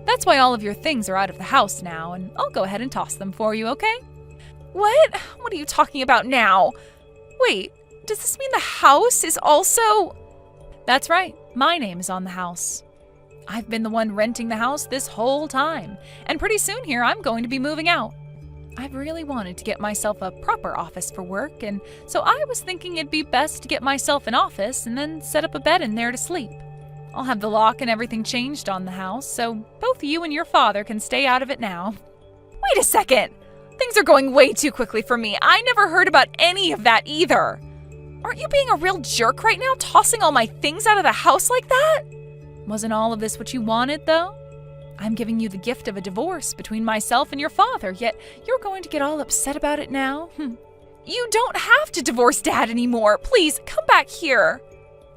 That's why all of your things are out of the house now, and I'll go ahead and toss them for you, okay? What? What are you talking about now? Wait, does this mean the house is also... That's right. My name is on the house. I've been the one renting the house this whole time, and pretty soon here I'm going to be moving out. I've really wanted to get myself a proper office for work, and so I was thinking it'd be best to get myself an office and then set up a bed in there to sleep. I'll have the lock and everything changed on the house, so both you and your father can stay out of it now. Wait a second! Things are going way too quickly for me. I never heard about any of that either. Aren't you being a real jerk right now, tossing all my things out of the house like that? Wasn't all of this what you wanted, though? I'm giving you the gift of a divorce between myself and your father, yet you're going to get all upset about it now? You don't have to divorce Dad anymore. Please, come back here.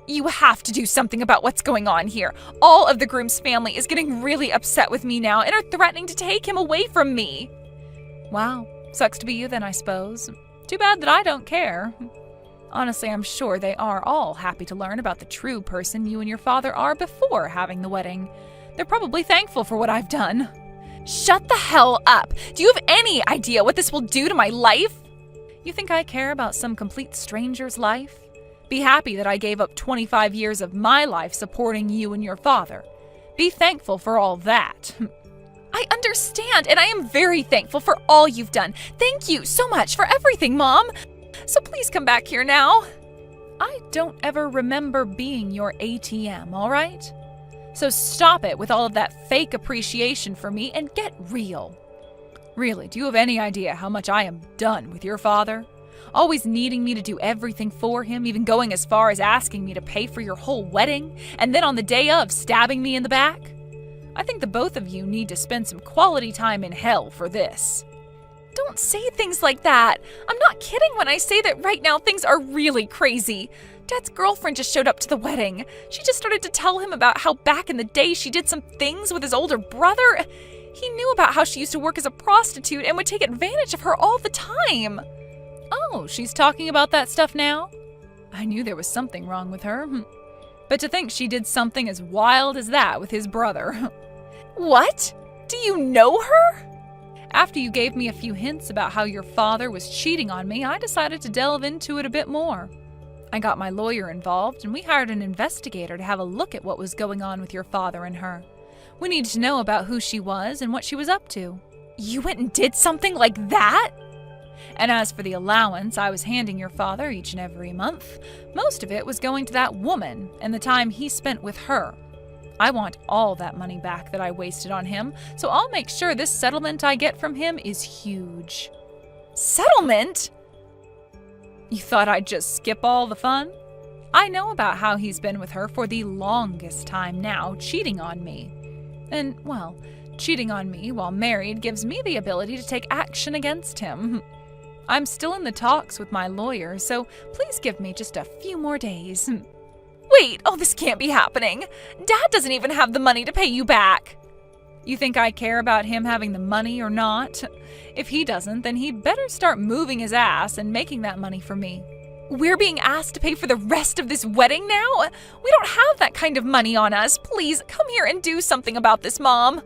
You have to do something about what's going on here. All of the groom's family is getting really upset with me now and are threatening to take him away from me. Wow, sucks to be you then, I suppose. Too bad that I don't care. Honestly, I'm sure they are all happy to learn about the true person you and your father are before having the wedding. They're probably thankful for what I've done. Shut the hell up! Do you have any idea what this will do to my life? You think I care about some complete stranger's life? Be happy that I gave up 25 years of my life supporting you and your father. Be thankful for all that. I understand, and I am very thankful for all you've done. Thank you so much for everything, Mom. So please come back here now. I don't ever remember being your ATM, all right? So stop it with all of that fake appreciation for me and get real. Really, do you have any idea how much I am done with your father? Always needing me to do everything for him, even going as far as asking me to pay for your whole wedding, and then on the day of, stabbing me in the back? I think the both of you need to spend some quality time in hell for this. Don't say things like that. I'm not kidding when I say that right now things are really crazy. Dad's girlfriend just showed up to the wedding. She just started to tell him about how back in the day she did some things with his older brother. He knew about how she used to work as a prostitute and would take advantage of her all the time. Oh, she's talking about that stuff now? I knew there was something wrong with her. But to think she did something as wild as that with his brother. What? Do you know her? After you gave me a few hints about how your father was cheating on me, I decided to delve into it a bit more. I got my lawyer involved, and we hired an investigator to have a look at what was going on with your father and her. We needed to know about who she was and what she was up to. You went and did something like that? And as for the allowance I was handing your father each and every month, most of it was going to that woman and the time he spent with her. I want all that money back that I wasted on him, so I'll make sure this settlement I get from him is huge. Settlement? You thought I'd just skip all the fun? I know about how he's been with her for the longest time now, cheating on me. And, well, cheating on me while married gives me the ability to take action against him. I'm still in the talks with my lawyer, so please give me just a few more days. Wait, this can't be happening. Dad doesn't even have the money to pay you back. You think I care about him having the money or not? If he doesn't, then he'd better start moving his ass and making that money for me. We're being asked to pay for the rest of this wedding now? We don't have that kind of money on us. Please, come here and do something about this, Mom.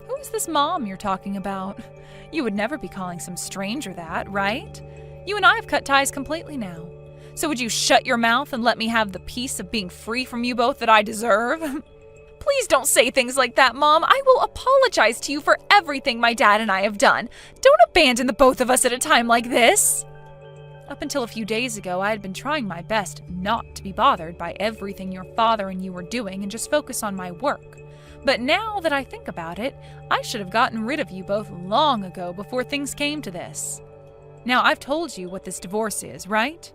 Who is this mom you're talking about? You would never be calling some stranger that, right? You and I have cut ties completely now. So would you shut your mouth and let me have the peace of being free from you both that I deserve? Please don't say things like that, Mom. I will apologize to you for everything my dad and I have done. Don't abandon the both of us at a time like this. Up until a few days ago, I had been trying my best not to be bothered by everything your father and you were doing and just focus on my work. But now that I think about it, I should have gotten rid of you both long ago before things came to this. Now, I've told you what this divorce is, right?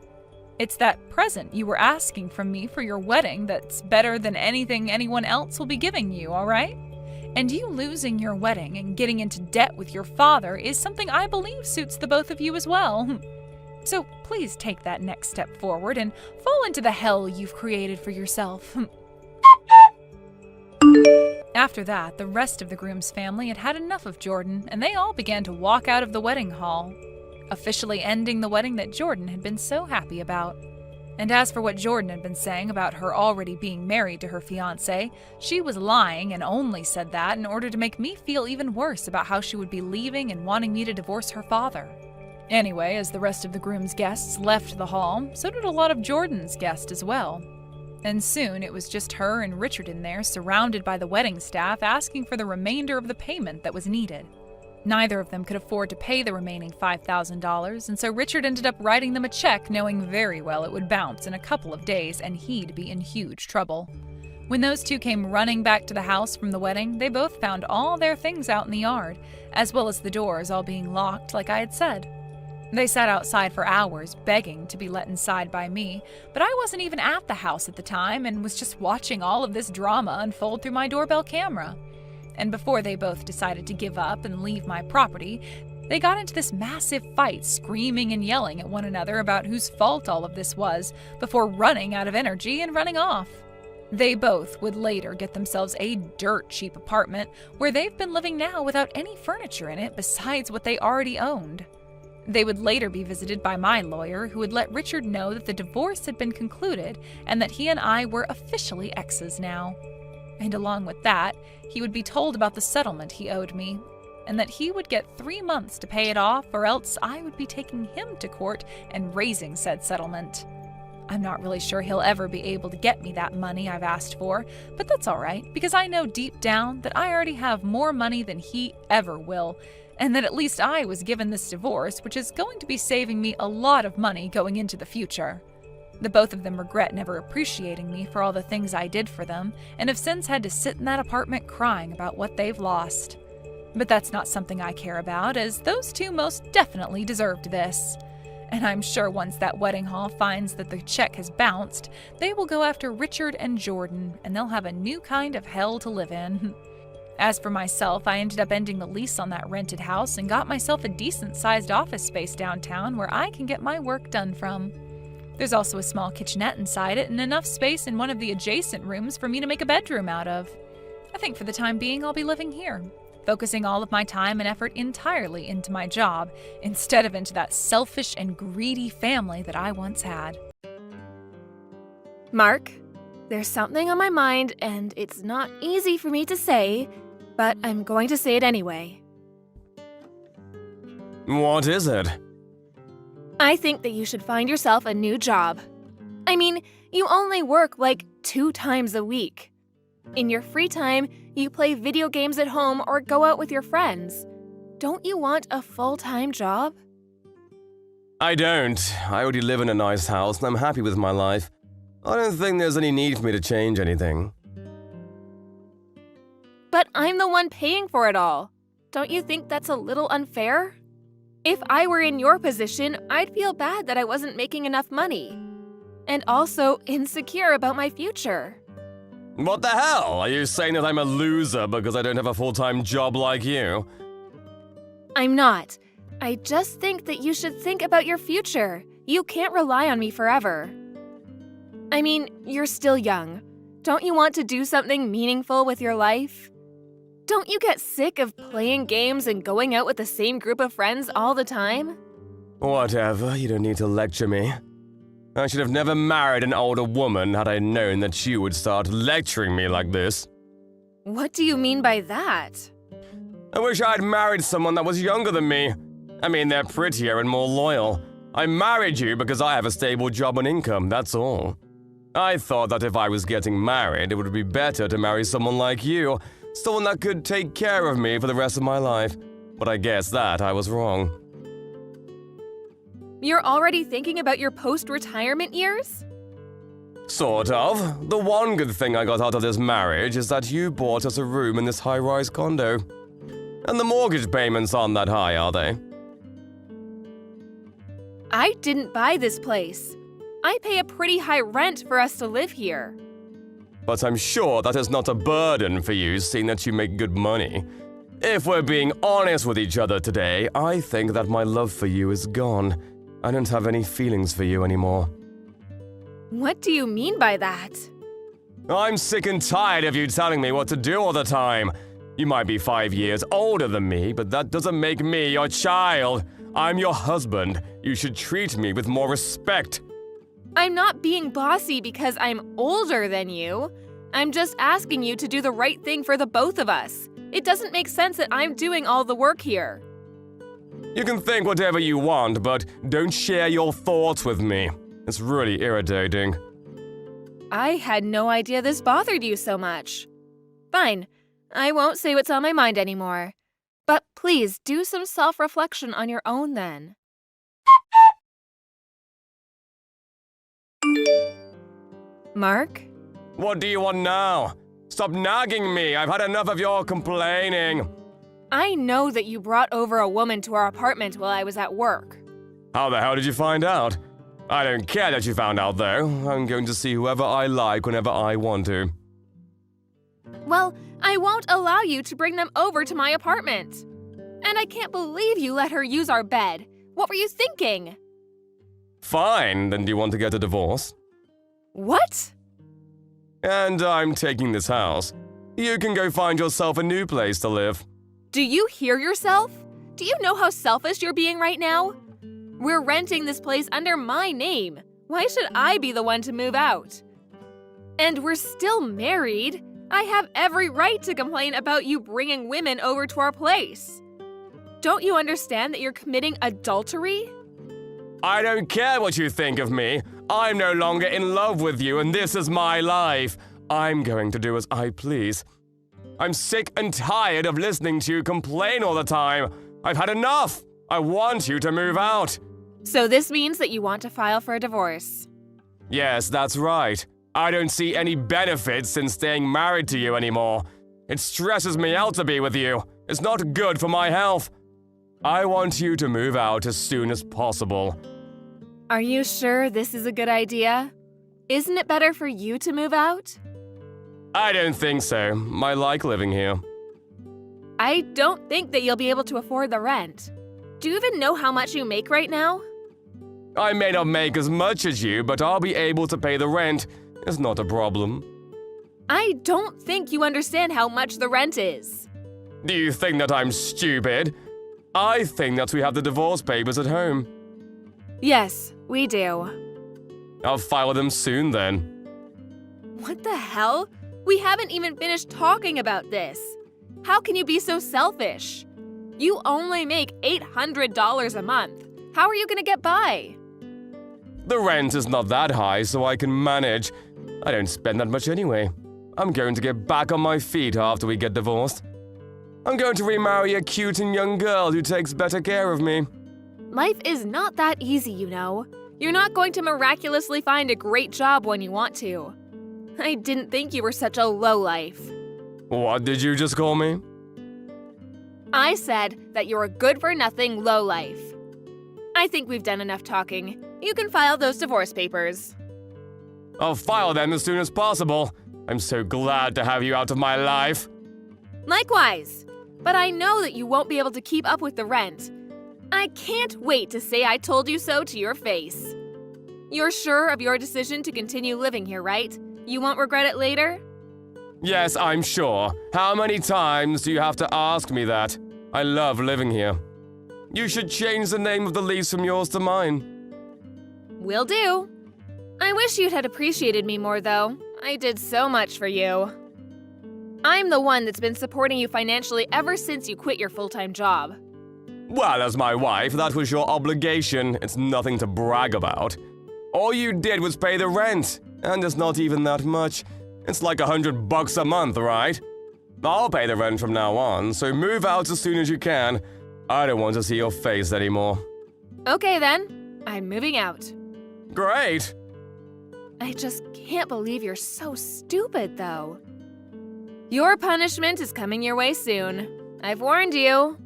It's that present you were asking from me for your wedding that's better than anything anyone else will be giving you, all right? And you losing your wedding and getting into debt with your father is something I believe suits the both of you as well. So please take that next step forward and fall into the hell you've created for yourself. After that, the rest of the groom's family had had enough of Jordan, and they all began to walk out of the wedding hall, officially ending the wedding that Jordan had been so happy about. And as for what Jordan had been saying about her already being married to her fiancé, she was lying and only said that in order to make me feel even worse about how she would be leaving and wanting me to divorce her father. Anyway, as the rest of the groom's guests left the hall, so did a lot of Jordan's guests as well. And soon it was just her and Richard in there, surrounded by the wedding staff, asking for the remainder of the payment that was needed. Neither of them could afford to pay the remaining $5,000, and so Richard ended up writing them a check, knowing very well it would bounce in a couple of days and he'd be in huge trouble. When those two came running back to the house from the wedding, they both found all their things out in the yard, as well as the doors all being locked like I had said. They sat outside for hours, begging to be let inside by me, but I wasn't even at the house at the time and was just watching all of this drama unfold through my doorbell camera. And before they both decided to give up and leave my property, they got into this massive fight, screaming and yelling at one another about whose fault all of this was, before running out of energy and running off. They both would later get themselves a dirt cheap apartment where they've been living now without any furniture in it besides what they already owned. They would later be visited by my lawyer, who would let Richard know that the divorce had been concluded and that he and I were officially exes now. And along with that, he would be told about the settlement he owed me, and that he would get 3 months to pay it off, or else I would be taking him to court and raising said settlement. I'm not really sure he'll ever be able to get me that money I've asked for, but that's all right, because I know deep down that I already have more money than he ever will, and that at least I was given this divorce, which is going to be saving me a lot of money going into the future. The both of them regret never appreciating me for all the things I did for them, and have since had to sit in that apartment crying about what they've lost. But that's not something I care about, as those two most definitely deserved this. And I'm sure once that wedding hall finds that the check has bounced, they will go after Richard and Jordan, and they'll have a new kind of hell to live in. As for myself, I ended up ending the lease on that rented house and got myself a decent-sized office space downtown where I can get my work done from. There's also a small kitchenette inside it and enough space in one of the adjacent rooms for me to make a bedroom out of. I think for the time being I'll be living here, focusing all of my time and effort entirely into my job, instead of into that selfish and greedy family that I once had. Mark, there's something on my mind, and it's not easy for me to say, but I'm going to say it anyway. What is it? I think that you should find yourself a new job. I mean, you only work like 2 times a week. In your free time, you play video games at home or go out with your friends. Don't you want a full-time job? I don't. I already live in a nice house and I'm happy with my life. I don't think there's any need for me to change anything. But I'm the one paying for it all. Don't you think that's a little unfair? If I were in your position, I'd feel bad that I wasn't making enough money. And also insecure about my future. What the hell? Are you saying that I'm a loser because I don't have a full-time job like you? I'm not. I just think that you should think about your future. You can't rely on me forever. I mean, you're still young. Don't you want to do something meaningful with your life? Don't you get sick of playing games and going out with the same group of friends all the time? Whatever, you don't need to lecture me. I should have never married an older woman had I known that you would start lecturing me like this. What do you mean by that? I wish I'd married someone that was younger than me. I mean, they're prettier and more loyal. I married you because I have a stable job and income, that's all. I thought that if I was getting married, it would be better to marry someone like you, someone that could take care of me for the rest of my life. But I guess that I was wrong. You're already thinking about your post-retirement years? Sort of. The one good thing I got out of this marriage is that you bought us a room in this high-rise condo. And the mortgage payments aren't that high, are they? I didn't buy this place. I pay a pretty high rent for us to live here. But I'm sure that is not a burden for you, seeing that you make good money. If we're being honest with each other today, I think that my love for you is gone. I don't have any feelings for you anymore. What do you mean by that? I'm sick and tired of you telling me what to do all the time. You might be 5 years older than me, but that doesn't make me your child. I'm your husband. You should treat me with more respect. I'm not being bossy because I'm older than you. I'm just asking you to do the right thing for the both of us. It doesn't make sense that I'm doing all the work here. You can think whatever you want, but don't share your thoughts with me. It's really irritating. I had no idea this bothered you so much. Fine, I won't say what's on my mind anymore. But please do some self-reflection on your own then. Mark? What do you want now? Stop nagging me. I've had enough of your complaining. I know that you brought over a woman to our apartment while I was at work. How the hell did you find out? I don't care that you found out, though. I'm going to see whoever I like whenever I want to. Well, I won't allow you to bring them over to my apartment. And I can't believe you let her use our bed. What were you thinking? Fine, then do you want to get a divorce? What? And I'm taking this house. You can go find yourself a new place to live. Do you hear yourself? Do you know how selfish you're being right now? We're renting this place under my name. Why should I be the one to move out? And we're still married. I have every right to complain about you bringing women over to our place. Don't you understand that you're committing adultery? I don't care what you think of me. I'm no longer in love with you, and this is my life. I'm going to do as I please. I'm sick and tired of listening to you complain all the time. I've had enough. I want you to move out. So this means that you want to file for a divorce. Yes, that's right. I don't see any benefits in staying married to you anymore. It stresses me out to be with you. It's not good for my health. I want you to move out as soon as possible. Are you sure this is a good idea? Isn't it better for you to move out? I don't think so. I like living here. I don't think that you'll be able to afford the rent. Do you even know how much you make right now? I may not make as much as you, but I'll be able to pay the rent. It's not a problem. I don't think you understand how much the rent is. Do you think that I'm stupid? I think that we have the divorce papers at home. Yes, we do. I'll file them soon then. What the hell? We haven't even finished talking about this. How can you be so selfish? You only make $800 a month. How are you going to get by? The rent is not that high, so I can manage. I don't spend that much anyway. I'm going to get back on my feet after we get divorced. I'm going to remarry a cute and young girl who takes better care of me. Life is not that easy, you know. You're not going to miraculously find a great job when you want to. I didn't think you were such a lowlife. What did you just call me? I said that you're a good-for-nothing lowlife. I think we've done enough talking. You can file those divorce papers. I'll file them as soon as possible. I'm so glad to have you out of my life. Likewise. But I know that you won't be able to keep up with the rent. I can't wait to say I told you so to your face. You're sure of your decision to continue living here, right? You won't regret it later? Yes, I'm sure. How many times do you have to ask me that? I love living here. You should change the name of the lease from yours to mine. Will do. I wish you'd had appreciated me more, though. I did so much for you. I'm the one that's been supporting you financially ever since you quit your full-time job. Well, as my wife, that was your obligation. It's nothing to brag about. All you did was pay the rent, and it's not even that much. It's like $100 a month, right? I'll pay the rent from now on, so move out as soon as you can. I don't want to see your face anymore. Okay then, I'm moving out. Great! I just can't believe you're so stupid, though. Your punishment is coming your way soon. I've warned you.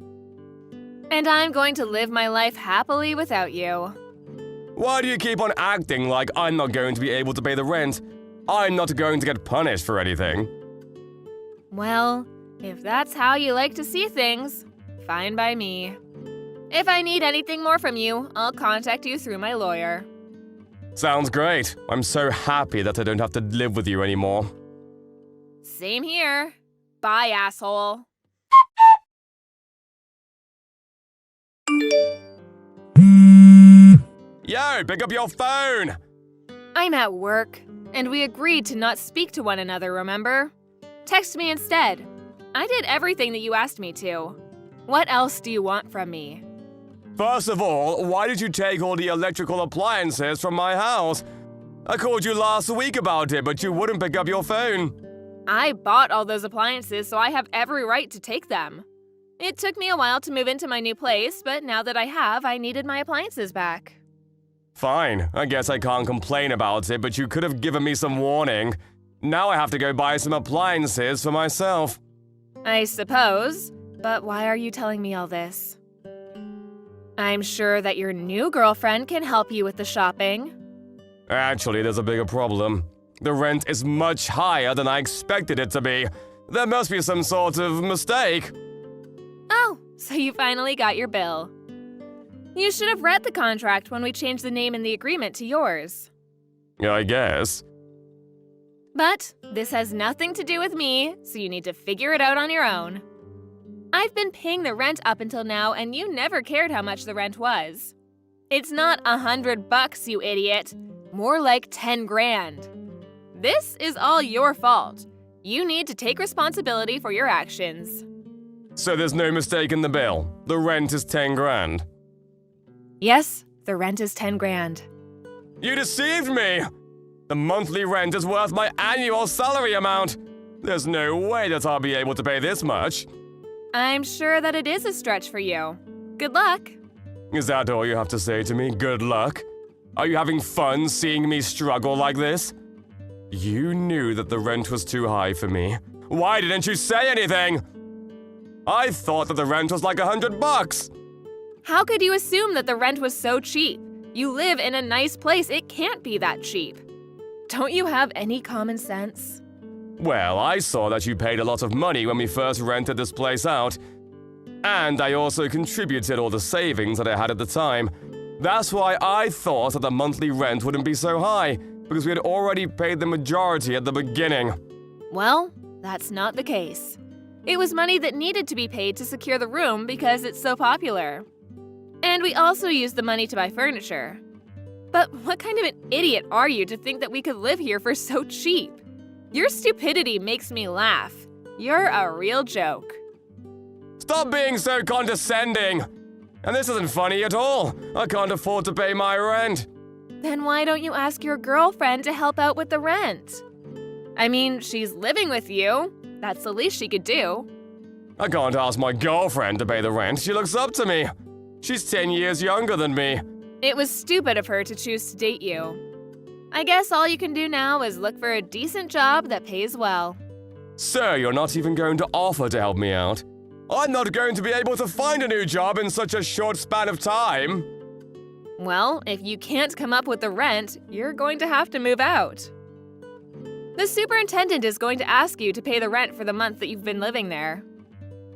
And I'm going to live my life happily without you. Why do you keep on acting like I'm not going to be able to pay the rent? I'm not going to get punished for anything. Well, if that's how you like to see things, fine by me. If I need anything more from you, I'll contact you through my lawyer. Sounds great. I'm so happy that I don't have to live with you anymore. Same here. Bye, asshole. Yo, pick up your phone! I'm at work, and we agreed to not speak to one another, remember? Text me instead. I did everything that you asked me to. What else do you want from me? First of all, why did you take all the electrical appliances from my house? I called you last week about it, but you wouldn't pick up your phone. I bought all those appliances, so I have every right to take them. It took me a while to move into my new place, but now that I have, I needed my appliances back. Fine, I guess I can't complain about it, but you could have given me some warning. Now I have to go buy some appliances for myself. I suppose, but why are you telling me all this? I'm sure that your new girlfriend can help you with the shopping. Actually, there's a bigger problem. The rent is much higher than I expected it to be. There must be some sort of mistake. Oh, so you finally got your bill. You should have read the contract when we changed the name in the agreement to yours. I guess. But this has nothing to do with me, so you need to figure it out on your own. I've been paying the rent up until now, and you never cared how much the rent was. It's not $100, you idiot. More like 10 grand. This is all your fault. You need to take responsibility for your actions. So there's no mistake in the bill. The rent is 10 grand. Yes, the rent is 10 grand. You deceived me! The monthly rent is worth my annual salary amount. There's no way that I'll be able to pay this much. I'm sure that it is a stretch for you. Good luck. Is that all you have to say to me? Good luck? Are you having fun seeing me struggle like this? You knew that the rent was too high for me. Why didn't you say anything? I thought that the rent was like $100. How could you assume that the rent was so cheap? You live in a nice place. It can't be that cheap. Don't you have any common sense? Well, I saw that you paid a lot of money when we first rented this place out. And I also contributed all the savings that I had at the time. That's why I thought that the monthly rent wouldn't be so high, because we had already paid the majority at the beginning. Well, that's not the case. It was money that needed to be paid to secure the room because it's so popular. And we also used the money to buy furniture. But what kind of an idiot are you to think that we could live here for so cheap? Your stupidity makes me laugh. You're a real joke. Stop being so condescending! And this isn't funny at all. I can't afford to pay my rent. Then why don't you ask your girlfriend to help out with the rent? I mean, she's living with you. That's the least she could do. I can't ask my girlfriend to pay the rent. She looks up to me. She's 10 years younger than me. It was stupid of her to choose to date you. I guess all you can do now is look for a decent job that pays well. So you're not even going to offer to help me out? I'm not going to be able to find a new job in such a short span of time. Well, if you can't come up with the rent, you're going to have to move out. The superintendent is going to ask you to pay the rent for the month that you've been living there.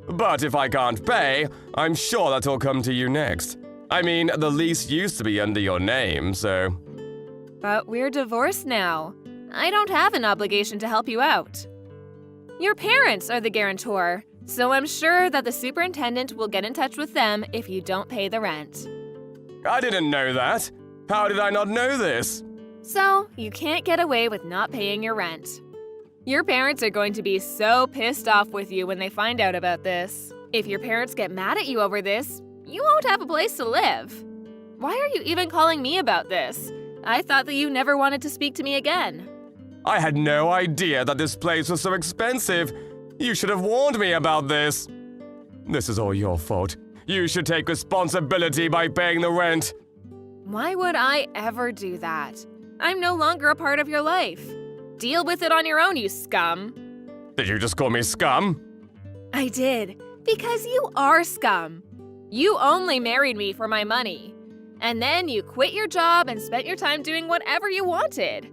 But if I can't pay, I'm sure that will come to you next. I mean, the lease used to be under your name, so... But we're divorced now. I don't have an obligation to help you out. Your parents are the guarantor, so I'm sure that the superintendent will get in touch with them if you don't pay the rent. I didn't know that. How did I not know this? So, you can't get away with not paying your rent. Your parents are going to be so pissed off with you when they find out about this. If your parents get mad at you over this, you won't have a place to live. Why are you even calling me about this? I thought that you never wanted to speak to me again. I had no idea that this place was so expensive. You should have warned me about this. This is all your fault. You should take responsibility by paying the rent. Why would I ever do that? I'm no longer a part of your life. Deal with it on your own, you scum. Did you just call me scum? I did, because you are scum. You only married me for my money. And then you quit your job and spent your time doing whatever you wanted.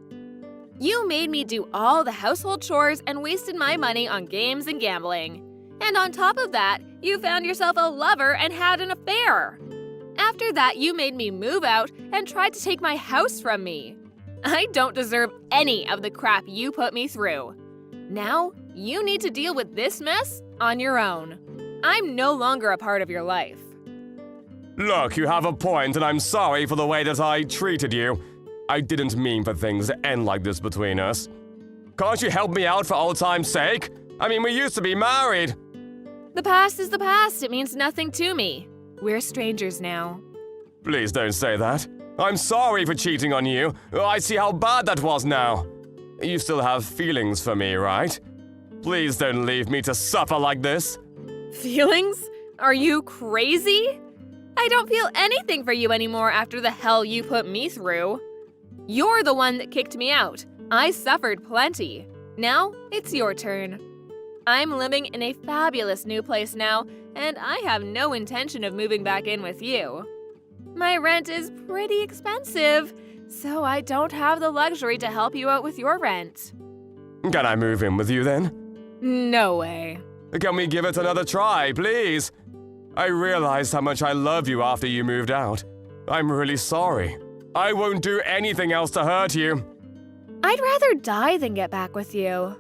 You made me do all the household chores and wasted my money on games and gambling. And on top of that, you found yourself a lover and had an affair. After that, you made me move out and tried to take my house from me. I don't deserve any of the crap you put me through. Now, you need to deal with this mess on your own. I'm no longer a part of your life. Look, you have a point, and I'm sorry for the way that I treated you. I didn't mean for things to end like this between us. Can't you help me out for old time's sake? I mean, we used to be married. The past is the past. It means nothing to me. We're strangers now. Please don't say that. I'm sorry for cheating on you. I see how bad that was now. You still have feelings for me, right? Please don't leave me to suffer like this. Feelings? Are you crazy? I don't feel anything for you anymore after the hell you put me through. You're the one that kicked me out. I suffered plenty. Now, it's your turn. I'm living in a fabulous new place now, and I have no intention of moving back in with you. My rent is pretty expensive, so I don't have the luxury to help you out with your rent. Can I move in with you then? No way. Can we give it another try, please? I realized how much I love you after you moved out. I'm really sorry. I won't do anything else to hurt you. I'd rather die than get back with you.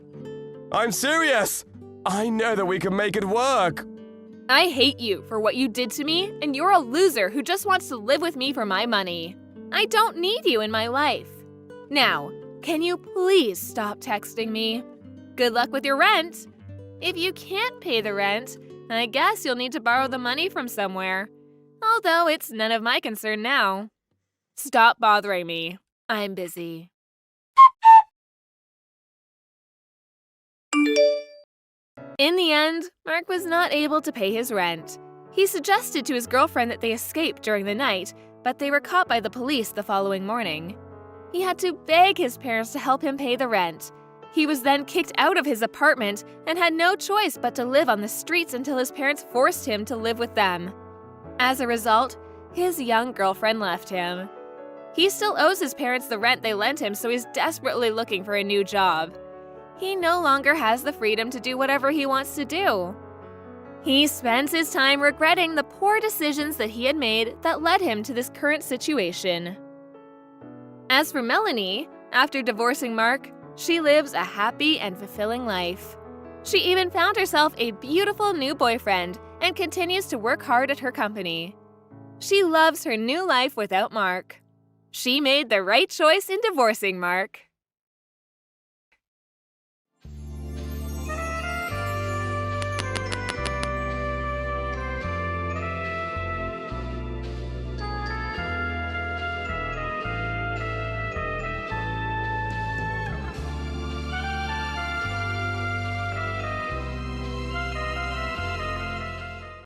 I'm serious! I know that we can make it work. I hate you for what you did to me, and you're a loser who just wants to live with me for my money. I don't need you in my life. Now, can you please stop texting me? Good luck with your rent. If you can't pay the rent, I guess you'll need to borrow the money from somewhere. Although it's none of my concern now. Stop bothering me. I'm busy. In the end, Mark was not able to pay his rent. He suggested to his girlfriend that they escape during the night, but they were caught by the police the following morning. He had to beg his parents to help him pay the rent. He was then kicked out of his apartment and had no choice but to live on the streets until his parents forced him to live with them. As a result, his young girlfriend left him. He still owes his parents the rent they lent him, so he's desperately looking for a new job. He no longer has the freedom to do whatever he wants to do. He spends his time regretting the poor decisions that he had made that led him to this current situation. As for Melanie, after divorcing Mark, she lives a happy and fulfilling life. She even found herself a beautiful new boyfriend and continues to work hard at her company. She loves her new life without Mark. She made the right choice in divorcing Mark.